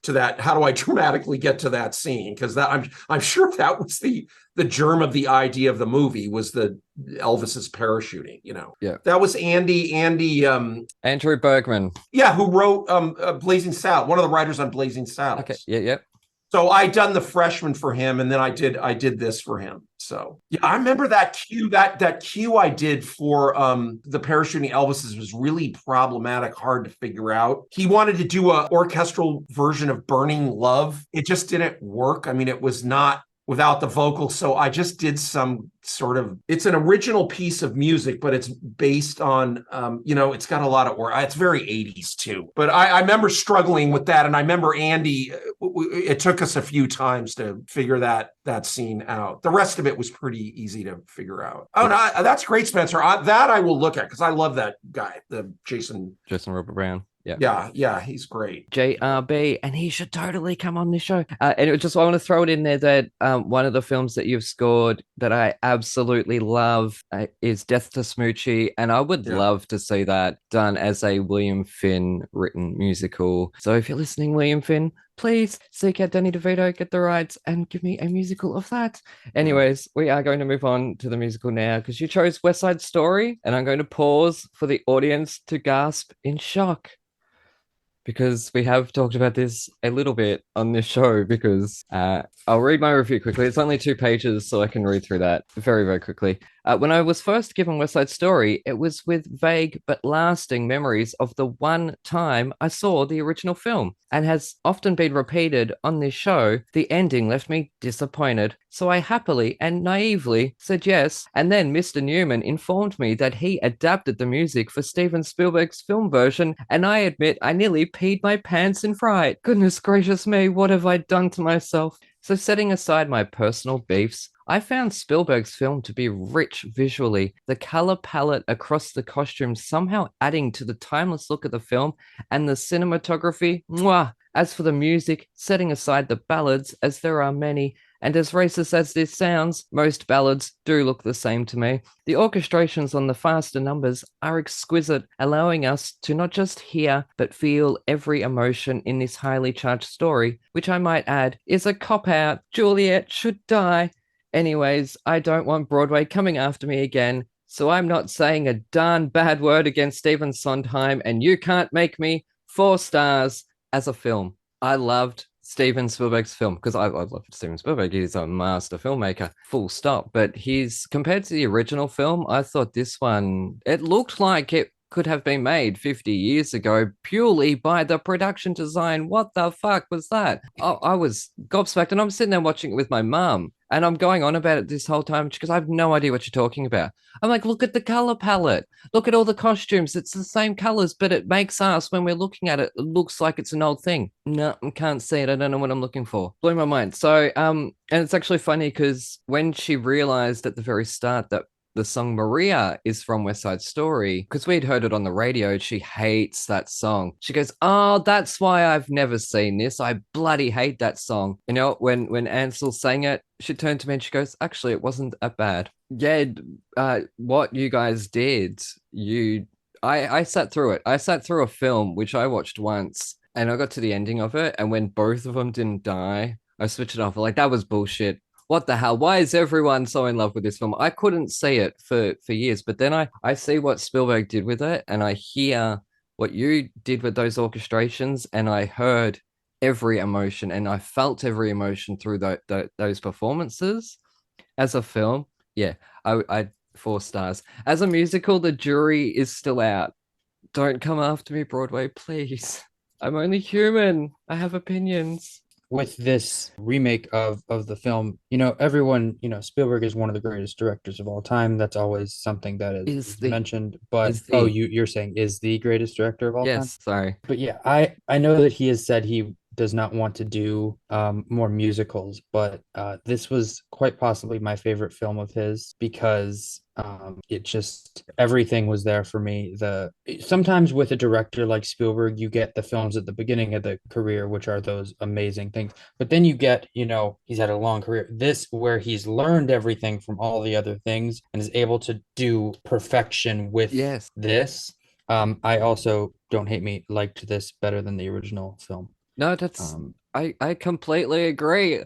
Speaker 4: to that? How do I dramatically get to that scene? Because that I'm sure that was the germ of the idea of the movie was the Elvis's parachuting. You know, that was Andrew
Speaker 2: Bergman.
Speaker 4: Yeah, who wrote Blazing Saddles, one of the writers on Blazing Saddles.
Speaker 2: Okay, yeah.
Speaker 4: So I done the Freshman for him, and then I did this for him. So yeah, I remember that cue I did for the parachuting Elvises was really problematic, hard to figure out. He wanted to do a orchestral version of Burning Love. It just didn't work. I mean, it was not without the vocals. So I just did some sort of, it's an original piece of music, but it's based on, it's got a lot of work. It's very 80s too. But I remember struggling with that. And I remember Andy, it took us a few times to figure that scene out. The rest of it was pretty easy to figure out. Oh, no, that's great, Spencer. That I will look at because I love that guy, the Jason
Speaker 2: Robert Brown.
Speaker 4: Yeah, he's great.
Speaker 2: JRB, and he should totally come on this show. And I want to throw it in there that one of the films that you've scored that I absolutely love is Death to Smoochie, and I would love to see that done as a William Finn written musical. So if you're listening, William Finn, Please seek out Danny DeVito, get the rights, and give me a musical of that. Anyways, we are going to move on to the musical now because you chose West Side Story, and I'm going to pause for the audience to gasp in shock because we have talked about this a little bit on this show because I'll read my review quickly. It's only 2 pages, so I can read through that very, very quickly. When I was first given West Side Story, it was with vague but lasting memories of the one time I saw the original film, and has often been repeated on this show. The ending left me disappointed, so I happily and naively said yes, and then Mr. Newman informed me that he adapted the music for Steven Spielberg's film version, and I admit I nearly peed my pants in fright. Goodness gracious me, what have I done to myself? So setting aside my personal beefs, I found Spielberg's film to be rich visually, the color palette across the costumes somehow adding to the timeless look of the film, and the cinematography, mwah! As for the music, setting aside the ballads, as there are many, and as racist as this sounds, most ballads do look the same to me. The orchestrations on the faster numbers are exquisite, allowing us to not just hear, but feel every emotion in this highly charged story, which I might add is a cop-out. Juliet should die. Anyways, I don't want Broadway coming after me again, so I'm not saying a darn bad word against Stephen Sondheim, and you can't make me 4 stars as a film. I loved Steven Spielberg's film because I love Steven Spielberg. He's a master filmmaker, full stop. But he's compared to the original film, I thought this one, it looked like it could have been made 50 years ago purely by the production design. What the fuck was that? I was gobsmacked, and I'm sitting there watching it with my mum, and I'm going on about it this whole time because I have no idea what you're talking about. I'm like, look at the color palette. Look at all the costumes. It's the same colors, but it makes us, when we're looking at it, it looks like it's an old thing. No, I can't see it. I don't know what I'm looking for. Blew my mind. So, and it's actually funny because when she realized at the very start that the song Maria is from West Side Story, because we'd heard it on the radio, she hates that song. She goes, oh, that's why I've never seen this. I bloody hate that song. You know, when Ansel sang it, she turned to me and she goes, actually, it wasn't that bad. Yeah, what you guys did, I sat through it. I sat through a film, which I watched once, and I got to the ending of it, and when both of them didn't die, I switched it off. Like, that was bullshit. What the hell? Why is everyone so in love with this film? I couldn't see it for years, but then I see what Spielberg did with it, and I hear what you did with those orchestrations, and I heard every emotion, and I felt every emotion through those performances. As a film, yeah, I 4 stars. As a musical, the jury is still out. Don't come after me, Broadway, please. I'm only human. I have opinions.
Speaker 3: With this remake of the film, you know, everyone, you know, Spielberg is one of the greatest directors of all time. That's always something that is mentioned. But you're saying is the greatest director of all time?
Speaker 2: Yes, sorry.
Speaker 3: But yeah, I know that he has said he does not want to do more musicals, but this was quite possibly my favorite film of his because it just, everything was there for me. Sometimes with a director like Spielberg, you get the films at the beginning of the career, which are those amazing things, but then you get, you know, he's had a long career. This, where he's learned everything from all the other things and is able to do perfection with this. I also, don't hate me, liked this better than the original film.
Speaker 2: No, that's I completely agree.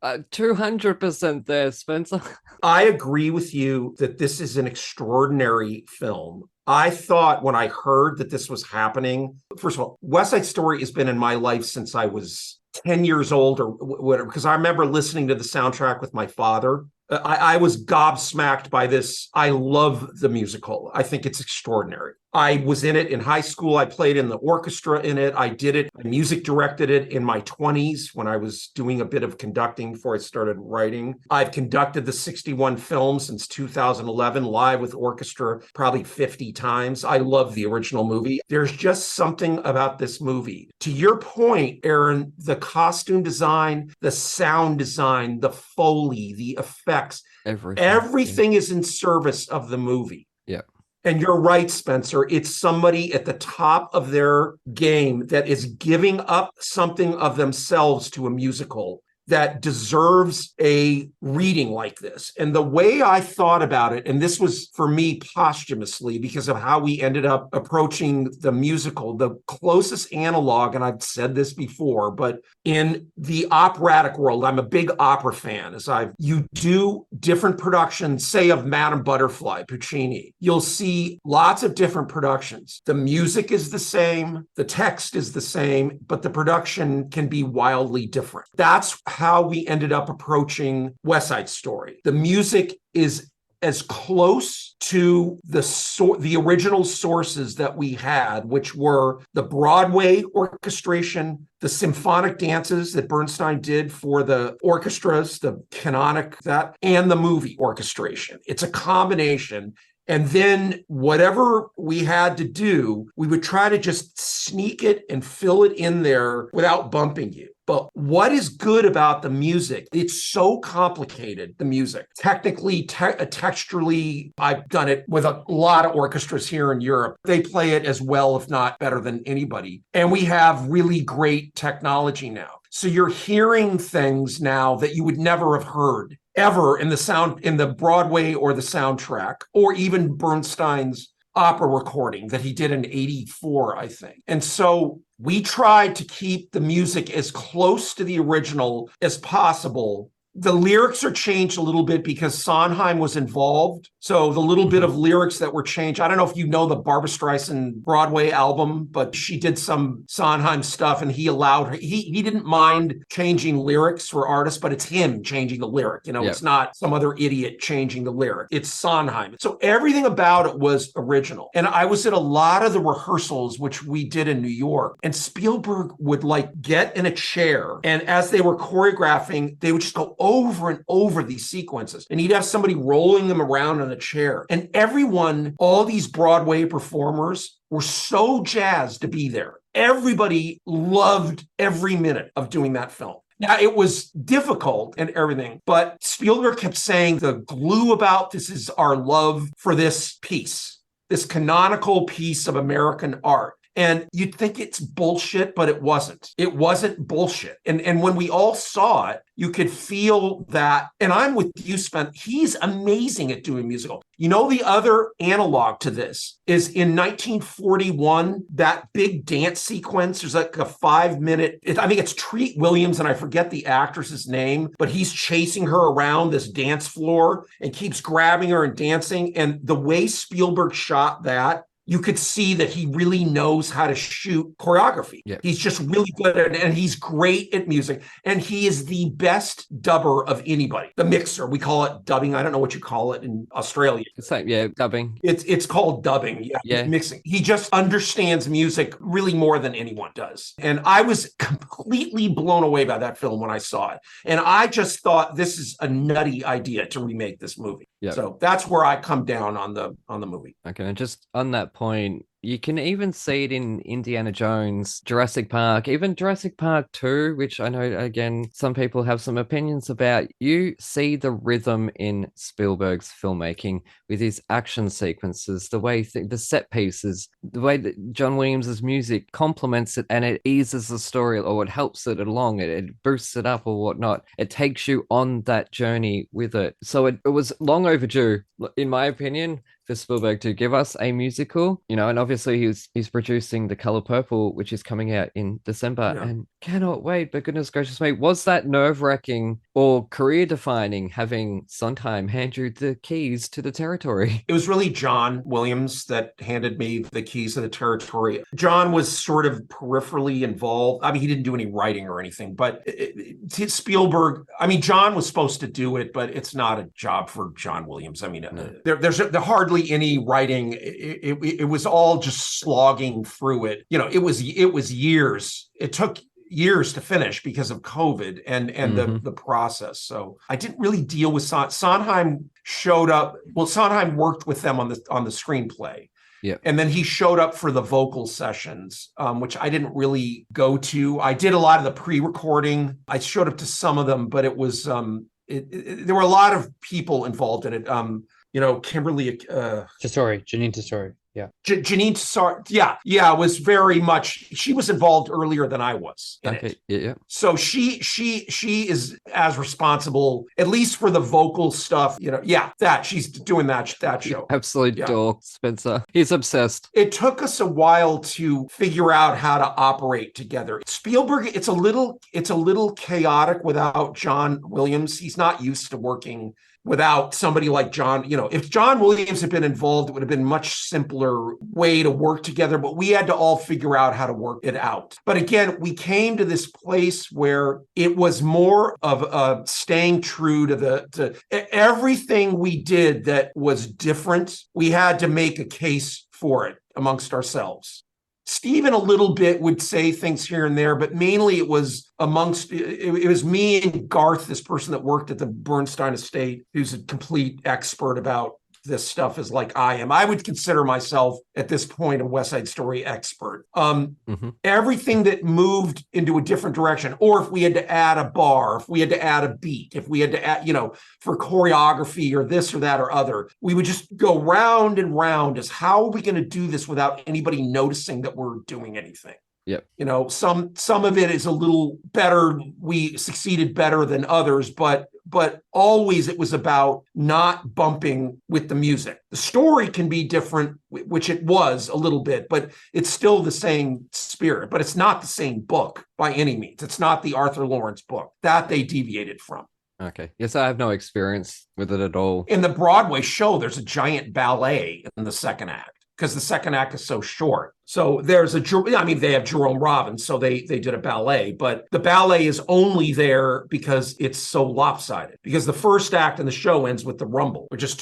Speaker 2: 200% there, Spencer.
Speaker 4: I agree with you that this is an extraordinary film. I thought when I heard that this was happening, first of all, West Side Story has been in my life since I was 10 years old or whatever, because I remember listening to the soundtrack with my father. I was gobsmacked by this. I love the musical. I think it's extraordinary. I was in it in high school. I played in the orchestra in it. I did it. I music directed it in my 20s when I was doing a bit of conducting before I started writing. I've conducted the 61 films since 2011, live with orchestra, probably 50 times. I love the original movie. There's just something about this movie. To your point, Aaron, the costume design, the sound design, the Foley, the effects, everything is in service of the movie.
Speaker 2: Yeah.
Speaker 4: And you're right, Spencer. It's somebody at the top of their game that is giving up something of themselves to a musical. that deserves a reading like this. And the way I thought about it, and this was for me posthumously because of how we ended up approaching the musical, the closest analog, and I've said this before, but in the operatic world, I'm a big opera fan. You do different productions, say of Madame Butterfly, Puccini. You'll see lots of different productions. The music is the same, the text is the same, but the production can be wildly different. That's how we ended up approaching West Side Story. The music is as close to the original sources that we had, which were the Broadway orchestration, the symphonic dances that Bernstein did for the orchestras, the canonic, and the movie orchestration. It's a combination. And then whatever we had to do, we would try to just sneak it and fill it in there without bumping you. But what is good about the music? It's so complicated, the music. Technically, texturally, I've done it with a lot of orchestras here in Europe. They play it as well, if not better than anybody. And we have really great technology now. So you're hearing things now that you would never have heard ever in the Broadway or the soundtrack, or even Bernstein's opera recording that he did in '84, I think. And so we tried to keep the music as close to the original as possible. The lyrics are changed a little bit because Sondheim was involved. So the little bit of lyrics that were changed, I don't know if you know the Barbra Streisand Broadway album, but she did some Sondheim stuff and he allowed her, he didn't mind changing lyrics for artists, but it's him changing the lyric. It's not some other idiot changing the lyric. It's Sondheim. So everything about it was original. And I was at a lot of the rehearsals, which we did in New York, and Spielberg would get in a chair. And as they were choreographing, they would just go over and over these sequences. And he'd have somebody rolling them around in a chair. And everyone, all these Broadway performers were so jazzed to be there. Everybody loved every minute of doing that film. Now, it was difficult and everything, but Spielberg kept saying the glue about this is our love for this piece, this canonical piece of American art. And you'd think it's bullshit, but it wasn't. It wasn't bullshit. And when we all saw it, you could feel that. And I'm with you, Spence. He's amazing at doing musical. The other analog to this is in 1941, that big dance sequence. There's like a 5-minute, I think it's Treat Williams, and I forget the actress's name, but he's chasing her around this dance floor and keeps grabbing her and dancing. And the way Spielberg shot that, you could see that he really knows how to shoot choreography. Yeah. He's just really good at it, and he's great at music. And he is the best dubber of anybody. The mixer, we call it dubbing. I don't know what you call it in Australia.
Speaker 2: It's like, dubbing.
Speaker 4: It's called dubbing. Yeah. Mixing. He just understands music really more than anyone does. And I was completely blown away by that film when I saw it. And I just thought this is a nutty idea to remake this movie. Yep. So that's where I come down on the movie.
Speaker 2: Okay, and just on that point, you can even see it in Indiana Jones, Jurassic Park, even Jurassic Park 2, which I know, again, some people have some opinions about. You see the rhythm in Spielberg's filmmaking with his action sequences, the way the set pieces, the way that John Williams' music complements it and it eases the story or it helps it along, it boosts it up or whatnot. It takes you on that journey with it. So it was long overdue, in my opinion, for Spielberg to give us a musical, and obviously he's producing The Color Purple, which is coming out in December, and cannot wait. But goodness gracious me, was that nerve-wracking or career-defining having Sondheim hand you the keys to the territory?
Speaker 4: It was really John Williams that handed me the keys to the territory. John was sort of peripherally involved. I mean, he didn't do any writing or anything, but Spielberg, John was supposed to do it, but it's not a job for John Williams. There's hardly any writing. It was all just slogging through it. It was years. It took years to finish because of COVID and the process. So I didn't really deal with Sondheim showed up. Well, Sondheim worked with them on the screenplay. Yeah. And then he showed up for the vocal sessions, which I didn't really go to. I did a lot of the pre-recording. I showed up to some of them, but it was there were a lot of people involved in it. Kimberly
Speaker 3: Janine Tesori.
Speaker 4: Janine was very much, she was involved earlier than I was in it.
Speaker 2: Yeah.
Speaker 4: So she is as responsible, at least for the vocal stuff, that she's doing that show.
Speaker 2: Absolute dork, Spencer. He's obsessed.
Speaker 4: It took us a while to figure out how to operate together. Spielberg, it's a little chaotic without John Williams. He's not used to working without somebody like John. If John Williams had been involved, it would have been a much simpler way to work together, but we had to all figure out how to work it out. But again, we came to this place where it was more of staying true to everything we did that was different. We had to make a case for it amongst ourselves. Steven a little bit would say things here and there, but mainly it was it was me and Garth, this person that worked at the Bernstein estate, who's a complete expert about this stuff is like I am. I would consider myself at this point a West Side Story expert. Everything that moved into a different direction, or if we had to add a bar, if we had to add a beat, if we had to add, for choreography or this or that or other, we would just go round and round as how are we going to do this without anybody noticing that we're doing anything?
Speaker 2: Yep.
Speaker 4: Some of it is a little better. We succeeded better than others, but always it was about not bumping with the music. The story can be different, which it was a little bit, but it's still the same spirit, but it's not the same book by any means. It's not the Arthur Lawrence book that they deviated from.
Speaker 2: Okay. Yes, I have no experience with it at all.
Speaker 4: In the Broadway show, there's a giant ballet in the second act, because the second act is so short. So they have Jerome Robbins, so they did a ballet, but the ballet is only there because it's so lopsided. Because the first act in the show ends with the rumble, which is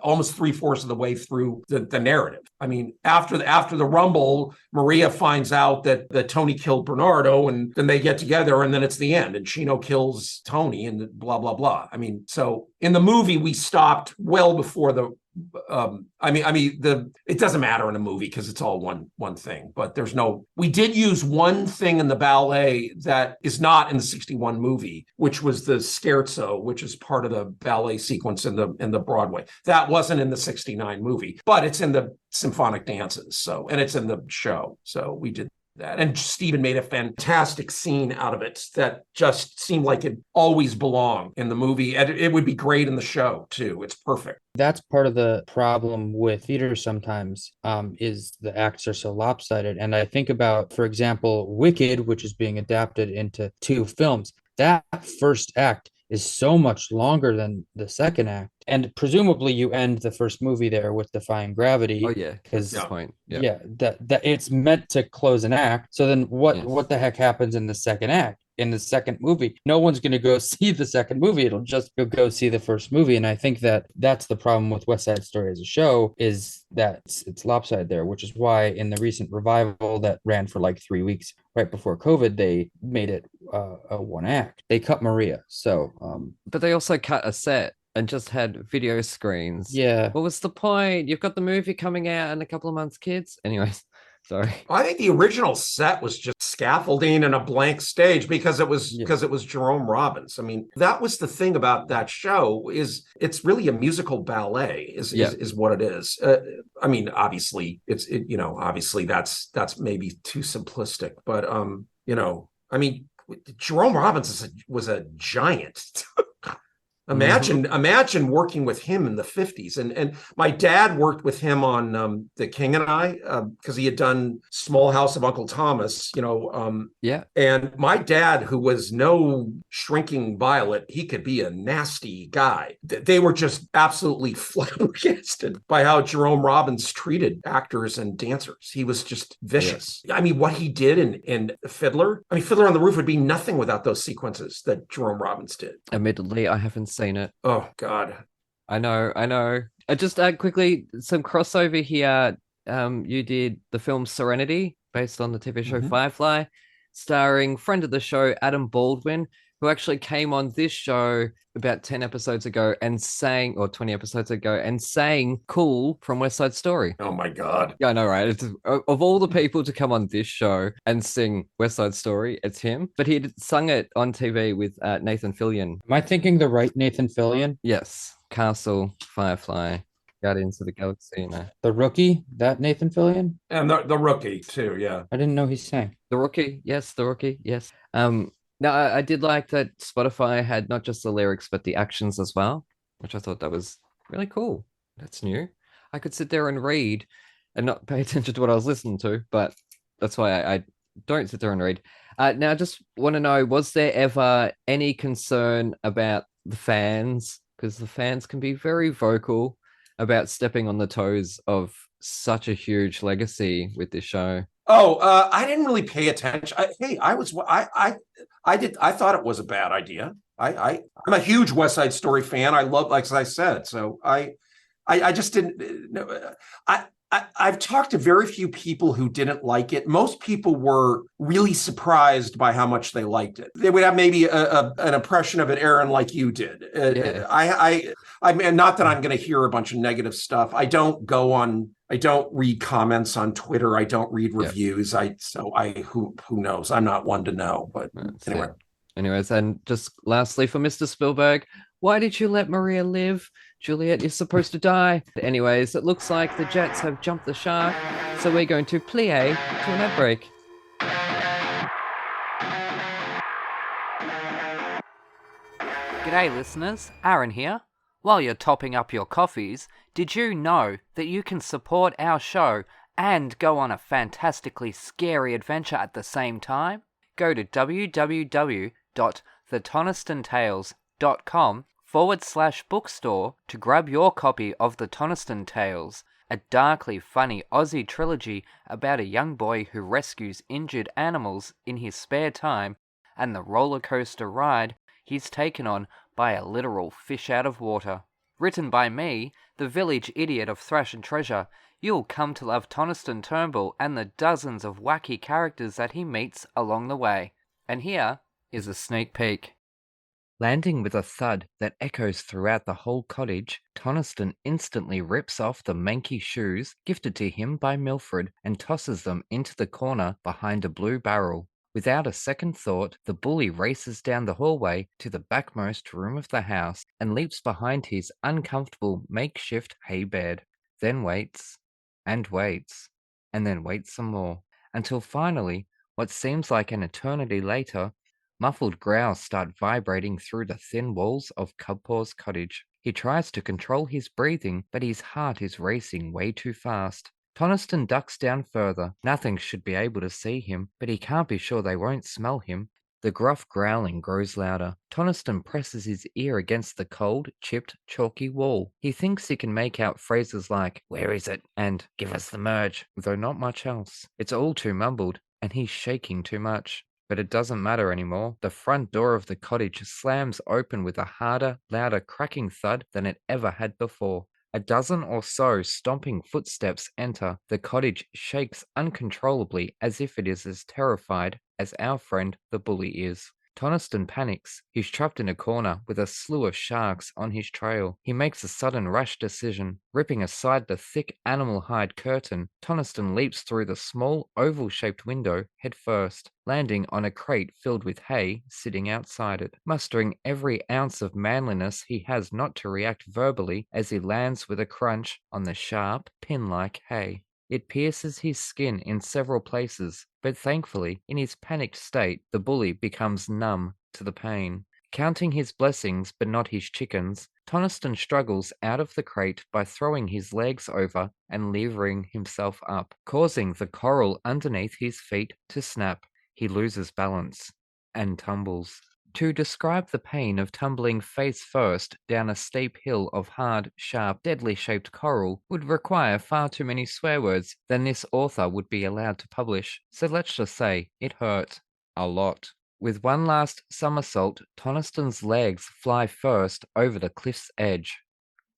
Speaker 4: almost 3/4 of the way through the narrative. I mean, after the rumble, Maria finds out that Tony killed Bernardo, and then they get together, and then it's the end, and Chino kills Tony, and blah blah blah. I mean, so in the movie we stopped well before the. It doesn't matter in a movie because it's all one thing, but we did use one thing in the ballet that is not in the 61 movie, which was the scherzo, which is part of the ballet sequence in the Broadway. That wasn't in the 69 movie, but it's in the symphonic dances. And it's in the show. So we did that. And Steven made a fantastic scene out of it that just seemed like it always belonged in the movie. And it would be great in the show too. It's perfect.
Speaker 3: That's part of the problem with theater sometimes, is the acts are so lopsided. And I think about, for example, Wicked, which is being adapted into 2 films. That first act is so much longer than the second act. And presumably you end the first movie there with Defying Gravity.
Speaker 2: Oh yeah, because point.
Speaker 3: Yeah, that it's meant to close an act. So then what the heck happens in the second act? In the second movie, no one's going to go see the second movie. It'll just go see the first movie. And I think that's the problem with West Side Story as a show, is that it's lopsided there, which is why in the recent revival that ran for like 3 weeks right before COVID, they made it a one act. They cut Maria. So,
Speaker 2: but they also cut a set and just had video screens.
Speaker 3: Yeah.
Speaker 2: What was the point? You've got the movie coming out in a couple of months, kids. Anyways. Sorry.
Speaker 4: I think the original set was just scaffolding and a blank stage because it was Jerome Robbins. I mean, that was the thing about that show, is it's really a musical ballet is what it is. I mean, obviously obviously that's maybe too simplistic, but I mean, Jerome Robbins was a giant. Imagine working with him in the 50s. And my dad worked with him on The King and I, because he had done Small House of Uncle Thomas, And my dad, who was no shrinking violet, he could be a nasty guy. They were just absolutely flabbergasted by how Jerome Robbins treated actors and dancers. He was just vicious. Yeah. I mean, what he did in Fiddler on the Roof would be nothing without those sequences that Jerome Robbins did.
Speaker 2: Admittedly, I haven't seen it.
Speaker 4: Oh God,
Speaker 2: I know. Just quickly, some crossover here. You did the film Serenity, based on the TV show Firefly, starring friend of the show Adam Baldwin, who actually came on this show about 10 episodes ago and sang, or 20 episodes ago, and sang Cool from West Side Story.
Speaker 4: Oh my God.
Speaker 2: Yeah, I know, right? It's, of all the people to come on this show and sing West Side Story, it's him. But he had sung it on TV with Nathan Fillion.
Speaker 3: Am I thinking the right Nathan Fillion?
Speaker 2: Yes. Castle, Firefly. Guardians of the Galaxy,
Speaker 3: The Rookie, that Nathan Fillion?
Speaker 4: And the rookie too, yeah.
Speaker 3: I didn't know he sang.
Speaker 2: The Rookie, yes, The Rookie, yes. No, I did like that Spotify had not just the lyrics but the actions as well, which I thought that was really cool. That's new. I could sit there and read and not pay attention to what I was listening to, but that's why I don't sit there and read. Now, I just want to know, was there ever any concern about the fans? Because the fans can be very vocal about stepping on the toes of such a huge legacy with this show.
Speaker 4: Oh, I didn't really pay attention. I thought it was a bad idea. I'm a huge West Side Story fan. I love, like I said, so I just didn't know. I've talked to very few people who didn't like it. Most people were really surprised by how much they liked it. They would have maybe an impression of it, Aaron, like you did.
Speaker 2: Yeah.
Speaker 4: I mean, not that I'm going to hear a bunch of negative stuff. I don't read comments on Twitter. I don't read reviews. Who knows? I'm not one to know. But anyway.
Speaker 2: Anyways, and just lastly for Mr. Spielberg, why did you let Maria live? Juliet is supposed to die. Anyways, it looks like the Jets have jumped the shark, so we're going to plie to an ad break.
Speaker 5: G'day listeners, Aaron here. While you're topping up your coffees, did you know that you can support our show and go on a fantastically scary adventure at the same time? Go to www.thetonistantales.com/bookstore to grab your copy of The Toniston Tales, a darkly funny Aussie trilogy about a young boy who rescues injured animals in his spare time and the roller coaster ride he's taken on by a literal fish out of water. Written by me, the village idiot of Thrash and Treasure, you'll come to love Toniston Turnbull and the dozens of wacky characters that he meets along the way. And here is a sneak peek. Landing with a thud that echoes throughout the whole cottage, Toniston instantly rips off the manky shoes gifted to him by Milfred and tosses them into the corner behind a blue barrel. Without a second thought, the bully races down the hallway to the backmost room of the house and leaps behind his uncomfortable makeshift hay bed, then waits, and waits, and then waits some more, until finally, what seems like an eternity later, muffled growls start vibrating through the thin walls of Cubpaw's cottage. He tries to control his breathing, but his heart is racing way too fast. Toniston ducks down further. Nothing should be able to see him, but he can't be sure they won't smell him. The gruff growling grows louder. Toniston presses his ear against the cold, chipped, chalky wall. He thinks he can make out phrases like, "Where is it?" and "Give us the merge," though not much else. It's all too mumbled, and he's shaking too much. But it doesn't matter anymore. The front door of the cottage slams open with a harder, louder cracking thud than it ever had before. A dozen or so stomping footsteps enter. The cottage shakes uncontrollably as if it is as terrified as our friend the bully is. Toniston panics. He's trapped in a corner with a slew of sharks on his trail. He makes a sudden rash decision. Ripping aside the thick animal hide curtain, Toniston leaps through the small oval-shaped window head first, landing on a crate filled with hay sitting outside it, mustering every ounce of manliness he has not to react verbally as he lands with a crunch on the sharp, pin-like hay. It pierces his skin in several places, but thankfully, in his panicked state, the bully becomes numb to the pain. Counting his blessings but not his chickens, Toniston struggles out of the crate by throwing his legs over and levering himself up, causing the coral underneath his feet to snap. He loses balance and tumbles. To describe the pain of tumbling face first down a steep hill of hard, sharp, deadly-shaped coral would require far too many swear words than this author would be allowed to publish, so let's just say it hurt. A lot. With one last somersault, Toniston's legs fly first over the cliff's edge.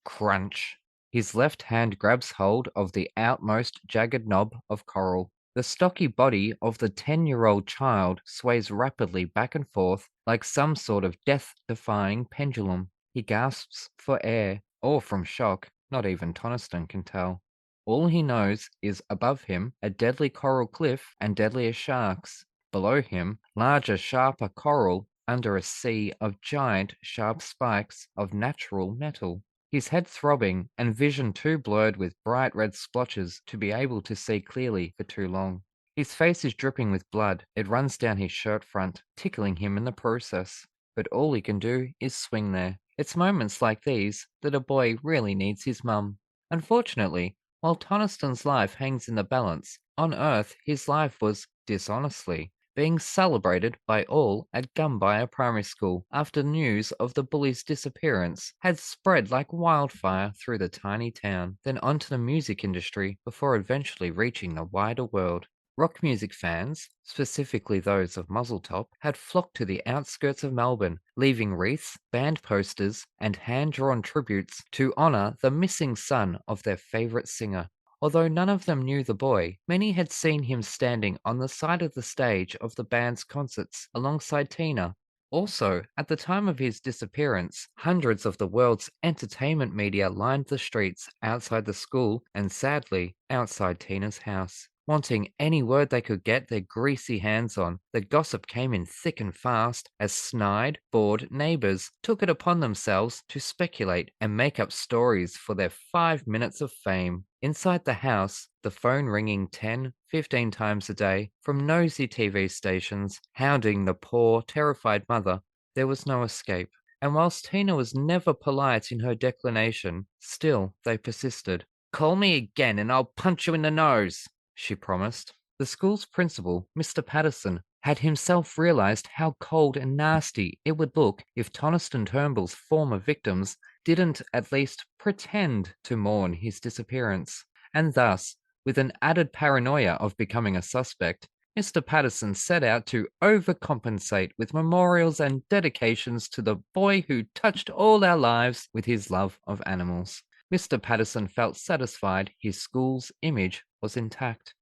Speaker 5: Crunch. His left hand grabs hold of the outmost jagged knob of coral. The stocky body of the 10-year-old child sways rapidly back and forth like some sort of death-defying pendulum. He gasps for air, or from shock, not even Toniston can tell. All he knows is above him a deadly coral cliff and deadlier sharks. Below him, larger, sharper coral under a sea of giant, sharp spikes of natural metal.
Speaker 2: his head throbbing and vision too blurred with bright red splotches to be able to see clearly for too long. His face is dripping with blood. It runs down his shirt front, tickling him in the process. But all he can do is swing there. It's moments like these that a boy really needs his mum. Unfortunately, while Toniston's life hangs in the balance, on Earth his life was, dishonestly, being celebrated by all at Gumbaya Primary School after news of the bully's disappearance had spread like wildfire through the tiny town, then onto the music industry before eventually reaching the wider world. Rock music fans, specifically those of Muzzletop, had flocked to the outskirts of Melbourne, leaving wreaths, band posters, and hand-drawn tributes to honour the missing son of their favourite singer. Although none of them knew the boy, many had seen him standing on the side of the stage of the band's concerts alongside Tina. Also, at the time of his disappearance, hundreds of the world's entertainment media lined the streets outside the school and, sadly, outside Tina's house. Wanting any word they could get their greasy hands on, the gossip came in thick and fast as snide, bored neighbours took it upon themselves to speculate and make up stories for their 5 minutes of fame. Inside the house, the phone ringing 10, 15 times a day from nosy TV stations, hounding the poor, terrified mother, there was no escape. And whilst Tina was never polite in her declination, still they persisted. "Call me again and I'll punch you in the nose," she promised. The school's principal, Mr. Patterson, had himself realized how cold and nasty it would look if Toniston Turnbull's former victims didn't at least pretend to mourn his disappearance. And thus, with an added paranoia of becoming a suspect, Mr. Patterson set out to overcompensate with memorials and dedications to the boy who touched all our lives with his love of animals. Mr. Patterson felt satisfied his school's image was intact.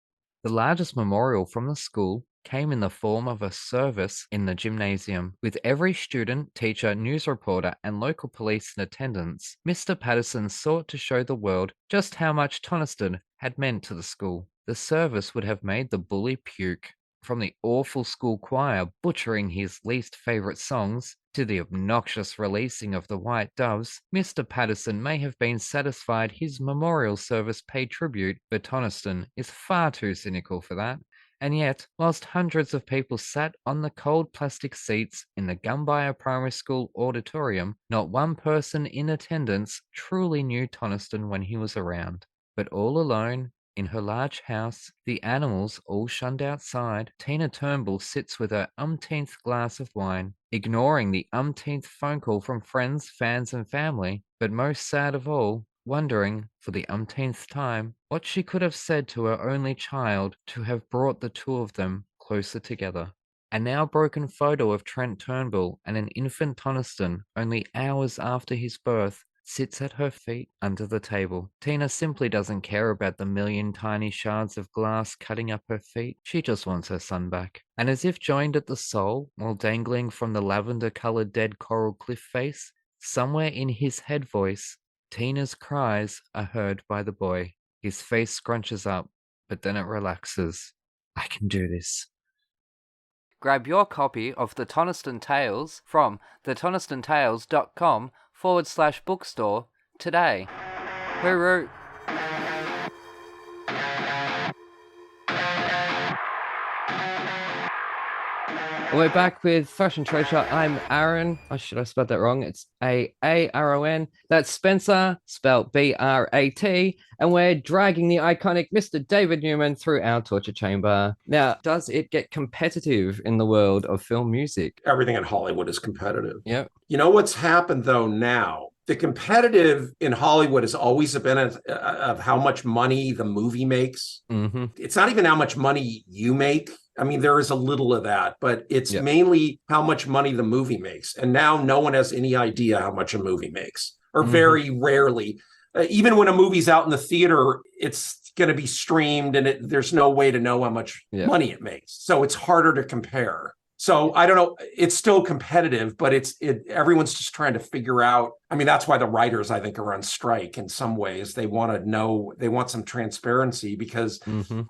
Speaker 2: The largest memorial from the school came in the form of a service in the gymnasium. With every student, teacher, news reporter, and local police in attendance, Mr. Patterson sought to show the world just how much Toniston had meant to the school. The service would have made the bully puke. From the awful school choir butchering his least favourite songs, to the obnoxious releasing of the White Doves, Mr. Patterson may have been satisfied his memorial service paid tribute, but Toniston is far too cynical for that. And yet, whilst hundreds of people sat on the cold plastic seats in the Gumbaya Primary School auditorium, not one person in attendance truly knew Toniston when he was around. But all alone, in her large house, the animals all shunned outside, Tina Turnbull sits with her umpteenth glass of wine, ignoring the umpteenth phone call from friends, fans, and family, but most sad of all, wondering, for the umpteenth time, what she could have said to her only child to have brought the two of them closer together. A now broken photo of Trent Turnbull and an infant Toniston, only hours after his birth, sits at her feet under the table. Tina simply doesn't care about the million tiny shards of glass cutting up her feet. She just wants her son back. And as if joined at the soul, while dangling from the lavender-coloured dead coral cliff face, somewhere in his head voice, Tina's cries are heard by the boy. His face scrunches up, but then it relaxes. I can do this.
Speaker 5: Grab your copy of The Toniston Tales from thetonistonTales.com/bookstore today. Hooroo!
Speaker 2: We're back with Fashion Treasure. I'm Aaron. Oh, should I spell that wrong? It's A-A-R-O-N. That's Spencer, spelled B-R-A-T. And we're dragging the iconic Mr. David Newman through our torture chamber. Now, does it get competitive in the world of film music?
Speaker 4: Everything in Hollywood is competitive.
Speaker 2: Yep.
Speaker 4: You know what's happened, though, now? The competitive in Hollywood has always been of how much money the movie makes.
Speaker 2: Mm-hmm.
Speaker 4: It's not even how much money you make. I mean, there is a little of that, but it's mainly how much money the movie makes. And now no one has any idea how much a movie makes, or very rarely. Even when a movie's out in the theater, it's going to be streamed and there's no way to know how much money it makes. So it's harder to compare. So I don't know, it's still competitive, but everyone's just trying to figure out. I mean, that's why the writers, I think, are on strike in some ways. They want to know, they want some transparency, because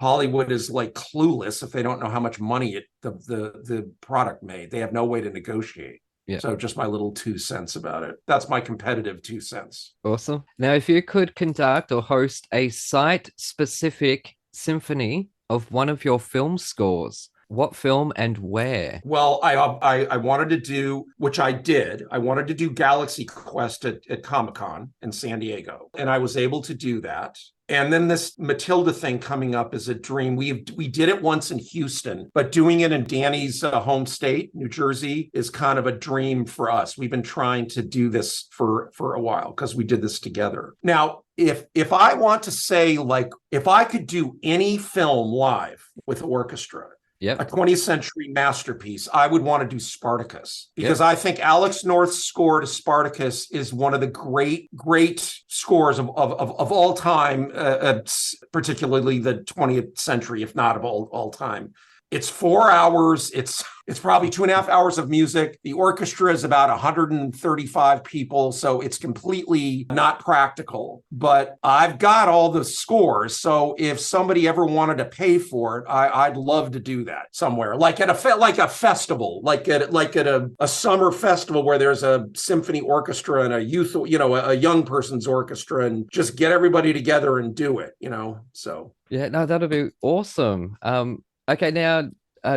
Speaker 4: Hollywood is like clueless if they don't know how much money the product made. They have no way to negotiate.
Speaker 2: Yeah.
Speaker 4: So just my little 2 cents about it. That's my competitive 2 cents.
Speaker 2: Awesome. Now, if you could conduct or host a site-specific symphony of one of your film scores, what film and where?
Speaker 4: Well, I wanted to do, which I did. I wanted to do Galaxy Quest at Comic-Con in San Diego, and I was able to do that. And then this Matilda thing coming up is a dream. We did it once in Houston, but doing it in Danny's home state, New Jersey, is kind of a dream for us. We've been trying to do this for a while because we did this together. Now, if I want to say, like, if I could do any film live with orchestra, a 20th century masterpiece, I would want to do Spartacus, because I think Alex North's score to Spartacus is one of the great scores of all time, particularly the 20th century, if not of all time. It's 4 hours. It's probably 2.5 hours of music. The orchestra is about 135 people, so it's completely not practical. But I've got all the scores, so if somebody ever wanted to pay for it, I'd love to do that somewhere, like at a festival, like at a summer festival where there's a symphony orchestra and a youth, a young person's orchestra, and just get everybody together and do it. So
Speaker 2: yeah, no, that'd be awesome. Okay, now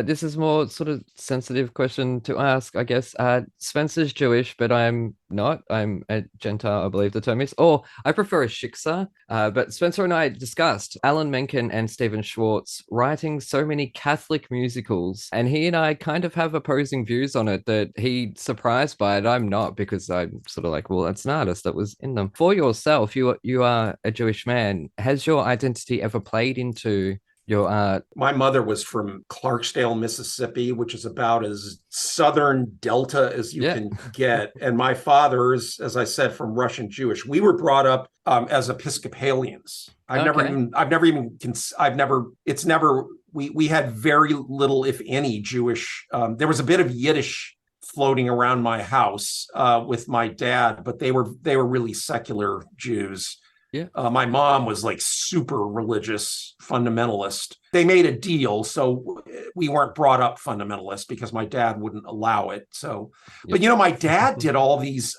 Speaker 2: this is more sort of sensitive question to ask, I guess. Spencer's Jewish, but I'm not. I'm a Gentile, I believe the term is. Or I prefer a shiksa. But Spencer and I discussed Alan Menken and Stephen Schwartz writing so many Catholic musicals, and he and I kind of have opposing views on it. That he's surprised by it. I'm not, because I'm sort of like, well, it's an artist that was in them. For yourself, you are a Jewish man. Has your identity ever played into your art?
Speaker 4: My mother was from Clarksdale, Mississippi, which is about as southern Delta as you can get. And my father is, as I said, from Russian Jewish. We were brought up as Episcopalians. We had very little, if any, Jewish. There was a bit of Yiddish floating around my house with my dad, but they were really secular Jews.
Speaker 2: Yeah.
Speaker 4: My mom was like super religious fundamentalist. They made a deal, so we weren't brought up fundamentalist because my dad wouldn't allow it. So, but my dad did all these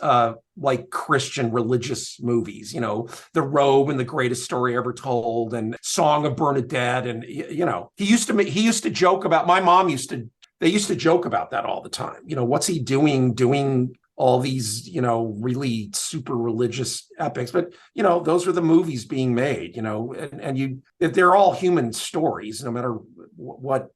Speaker 4: like Christian religious movies, The Robe and The Greatest Story Ever Told and Song of Bernadette, and he used to joke about, my mom they used to joke about that all the time. What's he doing all these, really super religious epics, but those are the movies being made, and they're all human stories, no matter what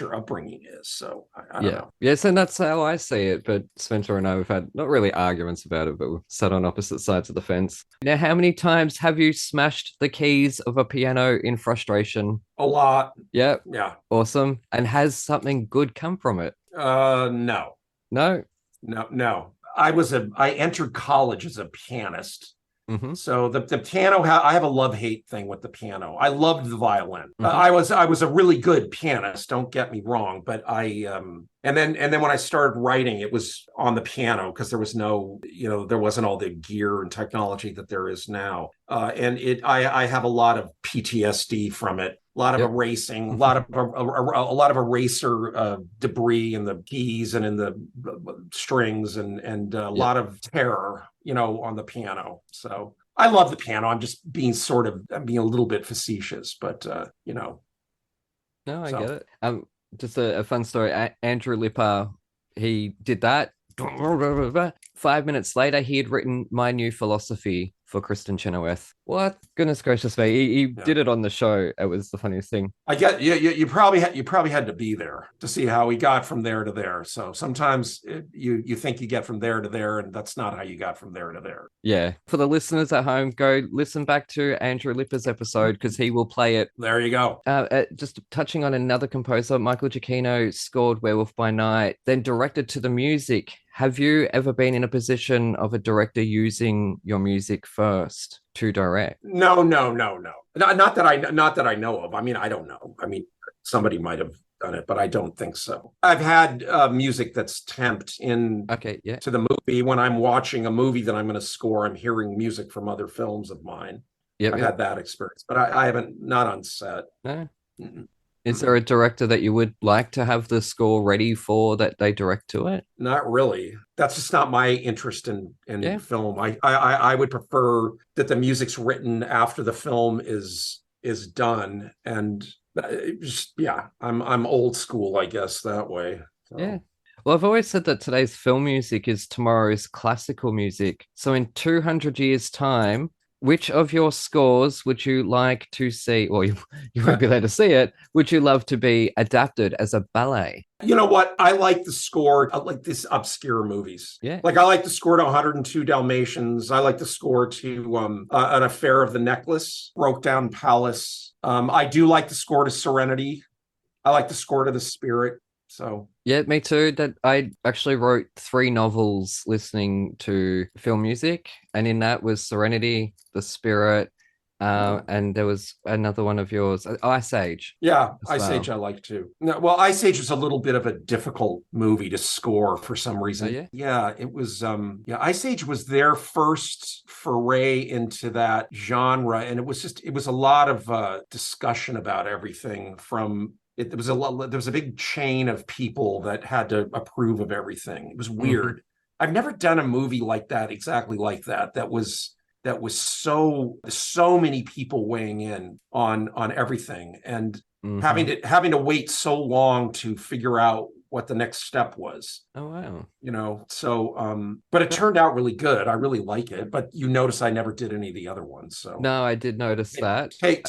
Speaker 4: your upbringing is. So I don't know.
Speaker 2: Yes, and that's how I see it. But Spencer and I, we've had not really arguments about it, but we've sat on opposite sides of the fence. Now, how many times have you smashed the keys of a piano in frustration?
Speaker 4: A lot.
Speaker 2: Yeah.
Speaker 4: Awesome.
Speaker 2: And has something good come from it?
Speaker 4: No. I entered college as a pianist.
Speaker 2: Mm-hmm.
Speaker 4: So the piano, I have a love-hate thing with the piano. I loved the violin. Mm-hmm. I was a really good pianist, don't get me wrong, but and then when I started writing, it was on the piano because there was there wasn't all the gear and technology that there is now. And I have a lot of PTSD from it. A lot of erasing, a lot of eraser debris in the keys and in the strings, and a lot of terror, on the piano. So I love the piano. I'm just being a little bit facetious, but
Speaker 2: No, I get it. Just a fun story. Andrew Lipper, he did that. 5 minutes later, he had written My New Philosophy for Kristen Chenoweth. What? Goodness gracious me. He did it on the show. It was the funniest thing.
Speaker 4: I get you probably had to be there to see how he got from there to there. So sometimes you think you get from there to there, and that's not how you got from there to there.
Speaker 2: Yeah. For the listeners at home, go listen back to Andrew Lipper's episode because he will play it.
Speaker 4: There you go.
Speaker 2: Just touching on another composer, Michael Giacchino scored Werewolf by Night, then directed to the music. Have you ever been in a position of a director using your music first to direct?
Speaker 4: No. Not that I know of. I mean, I don't know. I mean, somebody might have done it, but I don't think so. I've had music that's temped in to the movie. When I'm watching a movie that I'm going to score, I'm hearing music from other films of mine. I've had that experience, but I haven't, not on set.
Speaker 2: No. Is there a director that you would like to have the score ready for that they direct to it?
Speaker 4: Not really. That's just not my interest in
Speaker 2: Yeah.
Speaker 4: film. I would prefer that the music's written after the film is done, and just I'm old school, I guess, that way. So.
Speaker 2: Yeah. Well, I've always said that today's film music is tomorrow's classical music. So in 200 years' time, which of your scores would you like to see, or you won't be able to see it, would you love to be adapted as a ballet?
Speaker 4: You know what? I like the score. I like these obscure movies.
Speaker 2: Yeah.
Speaker 4: Like I like the score to 102 Dalmatians. I like the score to An Affair of the Necklace, Broke Down Palace. I do like the score to Serenity. I like the score to The Spirit. So
Speaker 2: yeah, me too. That I actually wrote 3 novels listening to film music, and in that was Serenity, The Spirit, and there was another one of yours, Ice Age.
Speaker 4: Yeah, Ice Age I like too. No, well, Ice Age was a little bit of a difficult movie to score for some reason.
Speaker 2: Oh, yeah?
Speaker 4: Yeah, it was Ice Age was their first foray into that genre, and it was a lot of discussion about everything from there was a big chain of people that had to approve of everything. It was weird. I've never done a movie like that, exactly like that. That was so many people weighing in on everything, and having to wait so long to figure out what the next step was.
Speaker 2: Oh wow.
Speaker 4: So but it turned out really good. I really like it, but you notice I never did any of the other ones. So
Speaker 2: no, I did notice that.
Speaker 4: Take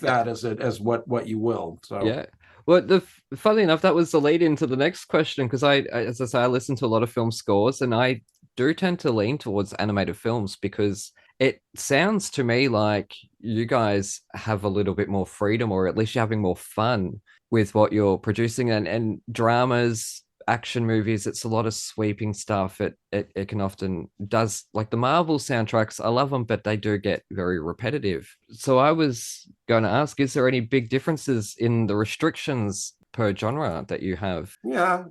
Speaker 4: that as what you will. So
Speaker 2: yeah. Well, funny enough, that was the lead into the next question, because as I say, I listen to a lot of film scores, and I do tend to lean towards animated films because it sounds to me like you guys have a little bit more freedom, or at least you're having more fun with what you're producing. And dramas, action movies, it's a lot of sweeping stuff. It can often does, like the Marvel soundtracks, I love them, but they do get very repetitive. So I was going to ask, is there any big differences in the restrictions per genre that you have?
Speaker 4: Yeah,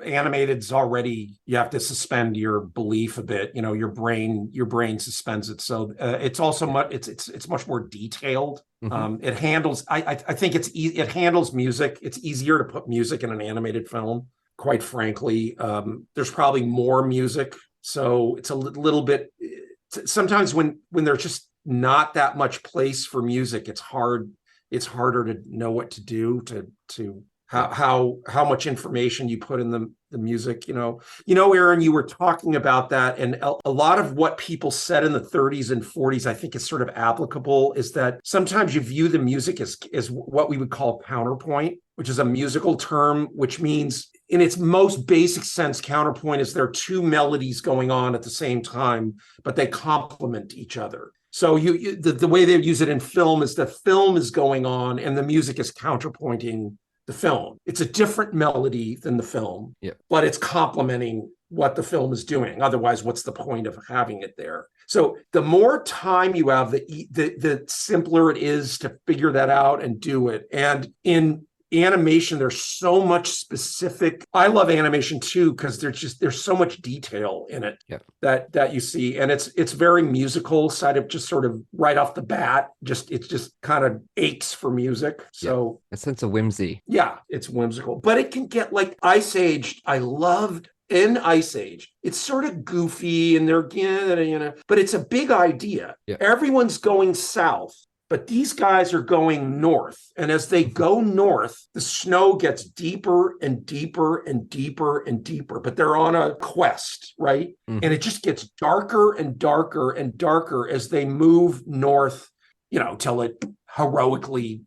Speaker 4: animated's already, you have to suspend your belief a bit. Your brain suspends it. So it's also it's much more detailed. It handles, I think it handles music. It's easier to put music in an animated film, quite frankly. There's probably more music, so it's a little bit, sometimes when there's just not that much place for music, it's harder to know what to do to how much information you put in the music. Aaron, you were talking about that, and a lot of what people said in the 30s and 40s, I think is sort of applicable, is that sometimes you view the music as what we would call counterpoint, which is a musical term, which means in its most basic sense, counterpoint is there are 2 melodies going on at the same time, but they complement each other. So the way they use it in film is the film is going on and the music is counterpointing the film. It's a different melody than the film, but it's complementing what the film is doing. Otherwise, what's the point of having it there? So the more time you have, the simpler it is to figure that out and do it. And in animation, there's so much specific. I love animation too, because there's so much detail in it that you see, and it's very musical side of just sort of right off the bat. It just kind of aches for music. So
Speaker 2: a sense of whimsy.
Speaker 4: Yeah, it's whimsical, but it can get like Ice Age. I loved in Ice Age. It's sort of goofy, and but it's a big idea. Yeah. Everyone's going south, but these guys are going north. And as they go north, the snow gets deeper and deeper and deeper and deeper, but they're on a quest, right? And it just gets darker and darker and darker as they move north, till it heroically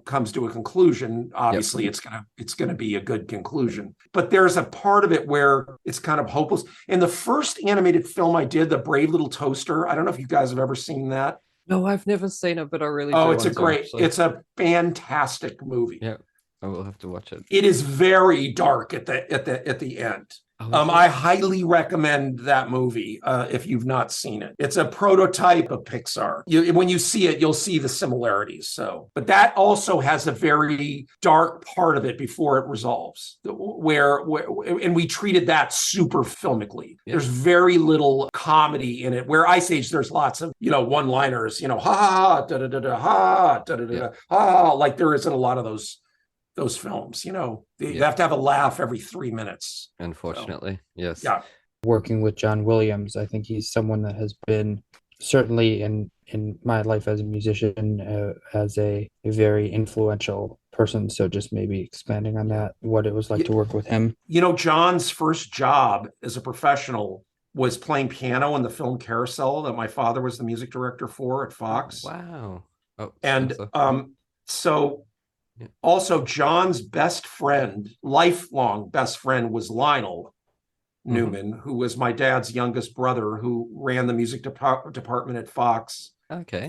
Speaker 4: comes to a conclusion. Obviously, it's gonna be a good conclusion. But there's a part of it where it's kind of hopeless. In the first animated film I did, The Brave Little Toaster, I don't know if you guys have ever seen that.
Speaker 2: No, I've never seen it, but I really
Speaker 4: do. Oh, it's a fantastic movie.
Speaker 2: Yeah, I will have to watch it.
Speaker 4: It is very dark at the end. I highly recommend that movie if you've not seen it. It's a prototype of Pixar. When you see it, you'll see the similarities. So, but that also has a very dark part of it before it resolves, where and we treated that super filmically. Yeah. There's very little comedy in it. Where Ice Age, there's lots of one-liners, ha ha da da da da ha da da da ha, like there isn't a lot of those films, you have to have a laugh every 3 minutes.
Speaker 2: Unfortunately, yes.
Speaker 4: Yeah.
Speaker 3: Working with John Williams, I think he's someone that has been certainly in my life as a musician, as a very influential person. So just maybe expanding on that, what it was like to work with him.
Speaker 4: John's first job as a professional was playing piano in the film Carousel that my father was the music director for at Fox.
Speaker 2: Wow. Oh,
Speaker 4: and so also John's best friend, lifelong best friend, was Lionel Newman, who was my dad's youngest brother, who ran the music department at Fox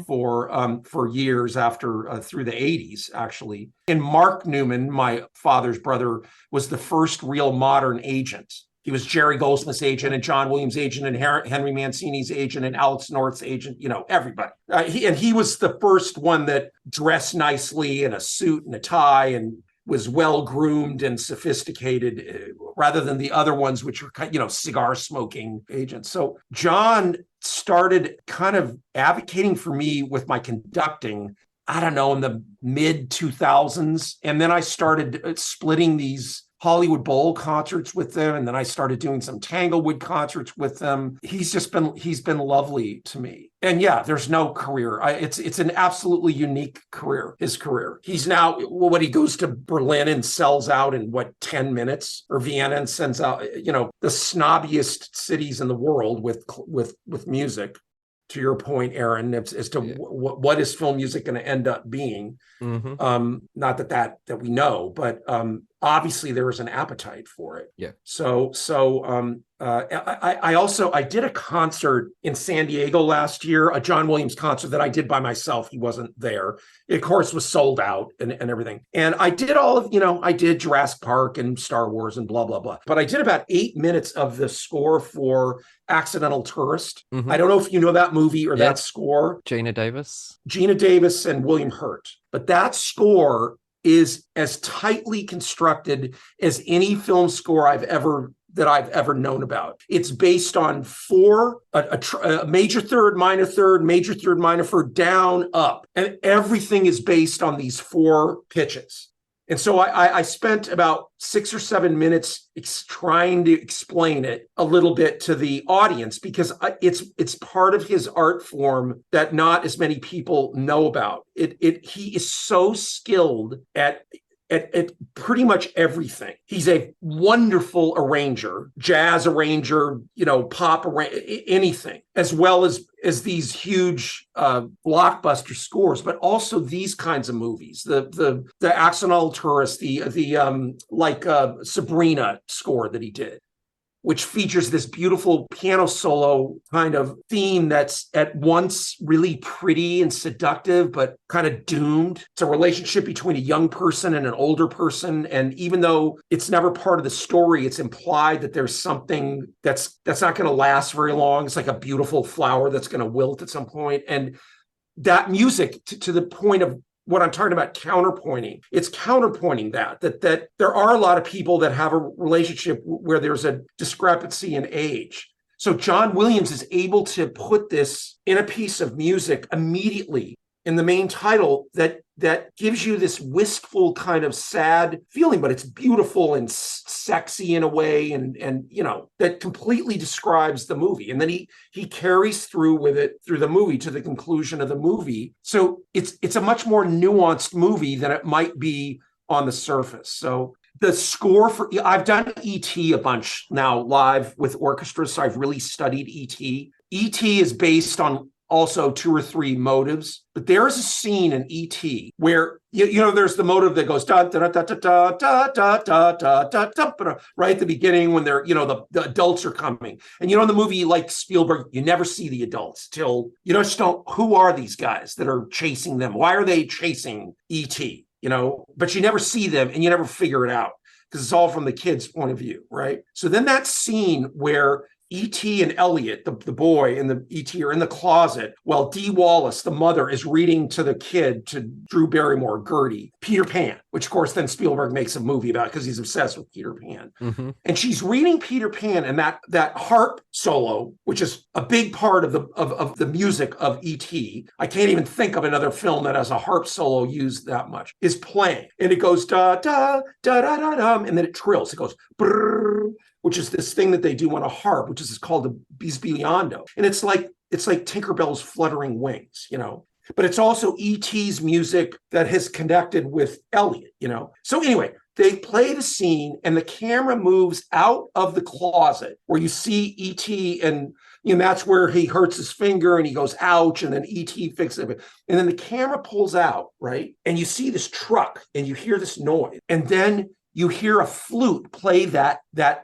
Speaker 4: for years after through the 80s, actually. And Mark Newman, my father's brother, was the first real modern agent. He was Jerry Goldsmith's agent and John Williams' agent and Henry Mancini's agent and Alex North's agent, everybody. He was the first one that dressed nicely in a suit and a tie and was well-groomed and sophisticated rather than the other ones, which were, cigar-smoking agents. So John started kind of advocating for me with my conducting, I don't know, in the mid-2000s. And then I started splitting these Hollywood Bowl concerts with them, and then I started doing some Tanglewood concerts with them. He's been lovely to me. And yeah, there's no career. It's an absolutely unique career, his career. He's now, he goes to Berlin and sells out in 10 minutes, or Vienna and sends out, the snobbiest cities in the world with music. To your point, Aaron, as to what is film music going to end up being. Not that we know, but obviously there is an appetite for it.
Speaker 2: Yeah.
Speaker 4: So I did a concert in San Diego last year, a John Williams concert that I did by myself. He wasn't there. It, of course, was sold out and everything. And I did I did Jurassic Park and Star Wars and blah, blah, blah. But I did about 8 minutes of the score for Accidental Tourist. I don't know if you know that movie or that score.
Speaker 2: Gina Davis
Speaker 4: and William Hurt. But that score is as tightly constructed as any film score I've ever known about. It's based on a major third, minor third, major third, minor third, down, up. And everything is based on these 4 pitches. And so I spent about 6 or 7 minutes trying to explain it a little bit to the audience, because it's part of his art form that not as many people know about. He is so skilled at pretty much everything. He's a wonderful arranger, jazz arranger, pop anything, as well as these huge blockbuster scores, but also these kinds of movies, the Accidental Tourist, the Sabrina score that he did, which features this beautiful piano solo kind of theme that's at once really pretty and seductive, but kind of doomed. It's a relationship between a young person and an older person. And even though it's never part of the story, it's implied that there's something that's not going to last very long. It's like a beautiful flower that's going to wilt at some point. And that music, to the point of what I'm talking about, counterpointing. It's counterpointing that there are a lot of people that have a relationship where there's a discrepancy in age. So John Williams is able to put this in a piece of music immediately in the main title that gives you this wistful kind of sad feeling, but it's beautiful and sexy in a way, and that completely describes the movie. And then he carries through with it through the movie to the conclusion of the movie. So it's a much more nuanced movie than it might be on the surface. So the score I've done E.T. a bunch now live with orchestras, so I've really studied E.T. E.T. is based on also 2 or 3 motives, but there is a scene in E.T. where there's the motive that goes da da da da da da da da da da right at the beginning when they're the adults are coming, and in the movie like Spielberg, you never see the adults till just don't. Who are these guys that are chasing them? Why are they chasing E.T.? But you never see them and you never figure it out. because it's all from the kid's point of view, right? So then that scene where E.T. and Elliot, the boy and the E.T. are in the closet while Dee Wallace, the mother, is reading to the kid, to Drew Barrymore, Gertie, Peter Pan, which of course then Spielberg makes a movie about because he's obsessed with Peter Pan.
Speaker 2: Mm-hmm.
Speaker 4: And she's reading Peter Pan, and that harp solo, which is a big part of the music of E.T. I can't even think of another film that has a harp solo used that much, is playing. And it goes da da da da da da, and then it trills. It goes brrr, which is this thing that they do on a harp, which is called the bisbigliando. And it's like Tinkerbell's fluttering wings, you know. But it's also E.T.'s music that has connected with Elliot, you know. So anyway, they play the scene and the camera moves out of the closet where you see E.T. and, you know, that's where he hurts his finger and he goes, ouch, and then E.T. fixes it. And then the camera pulls out, right? And you see this truck and you hear this noise. And then you hear a flute play that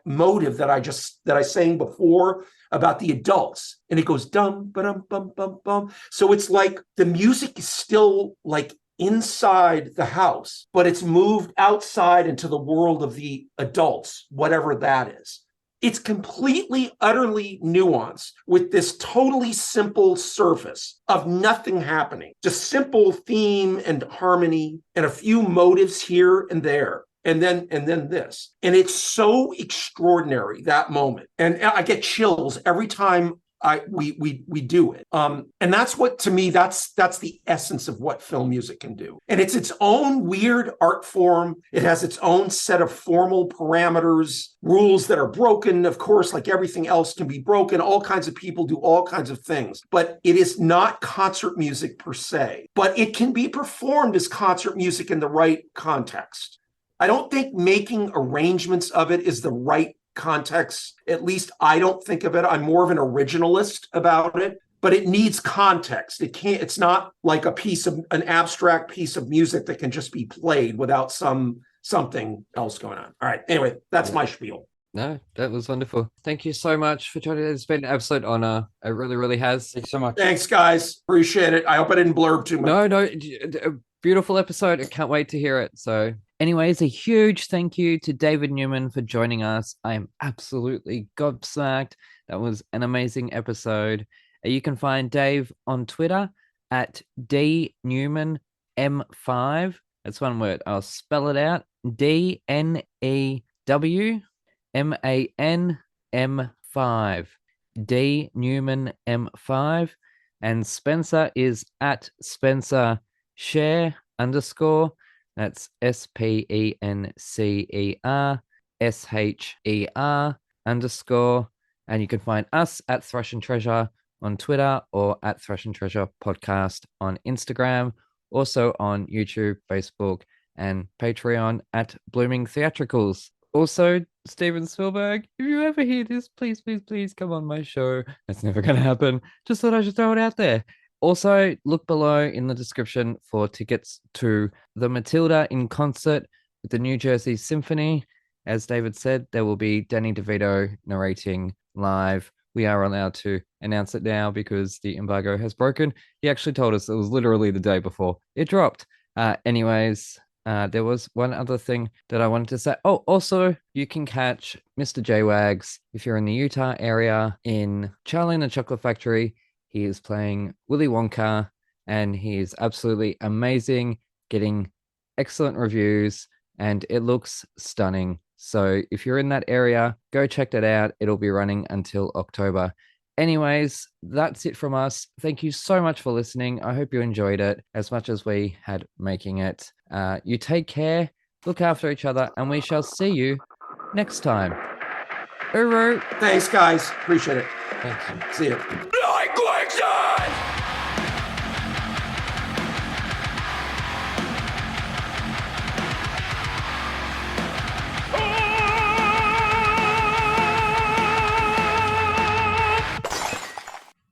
Speaker 4: motive that I sang before about the adults, and it goes dum ba-dum bum bum bum. So it's like the music is still like inside the house, but it's moved outside into the world of the adults, whatever that is. It's completely, utterly nuanced with this totally simple surface of nothing happening, just simple theme and harmony and a few motives here and there. And then this. And it's so extraordinary, that moment. And I get chills every time we do it. And that's what, to me, that's the essence of what film music can do. And it's its own weird art form. It has its own set of formal parameters, rules that are broken. Of course, like everything else can be broken. All kinds of people do all kinds of things. But it is not concert music per se. But it can be performed as concert music in the right context. I don't think making arrangements of it is the right context. At least I don't think of it. I'm more of an originalist about it, but it needs context. It's not like an abstract piece of music that can just be played without something else going on. All right. Anyway, that's my spiel.
Speaker 2: No, that was wonderful. Thank you so much for joining us. It's been an absolute honor. It really, really has.
Speaker 3: Thanks so much.
Speaker 4: Thanks, guys. Appreciate it. I hope I didn't blurb too much.
Speaker 2: No, a beautiful episode. I can't wait to hear it. So anyways, a huge thank you to David Newman for joining us. I am absolutely gobsmacked. That was an amazing episode. You can find Dave on Twitter at DNewmanM5. That's one word. I'll spell it out. DNEWMANM5. DNewmanM5. And Spencer is at Spencer Share _ That's SPENCER SHER _ and you can find us at Thrash and Treasure on Twitter or at Thrash and Treasure Podcast on Instagram, also on YouTube, Facebook, and Patreon at Blooming Theatricals. Also, Steven Spielberg, if you ever hear this, please, please, please come on my show. That's never going to happen. Just thought I should throw it out there. Also, look below in the description for tickets to the Matilda in concert with the New Jersey Symphony. As David said, there will be Danny DeVito narrating live. We are allowed to announce it now because the embargo has broken. He actually told us it was literally the day before it dropped. Anyways, there was one other thing that I wanted to say. Oh, also, you can catch Mr. J-Wags if you're in the Utah area in Charlie and the Chocolate Factory. He is playing Willy Wonka, and he is absolutely amazing, getting excellent reviews, and it looks stunning. So if you're in that area, go check that out. It'll be running until October. Anyways, that's it from us. Thank you so much for listening. I hope you enjoyed it as much as we had making it. You take care, look after each other, and we shall see you next time. Uru.
Speaker 4: Thanks, guys. Appreciate it.
Speaker 3: Thanks.
Speaker 4: See you.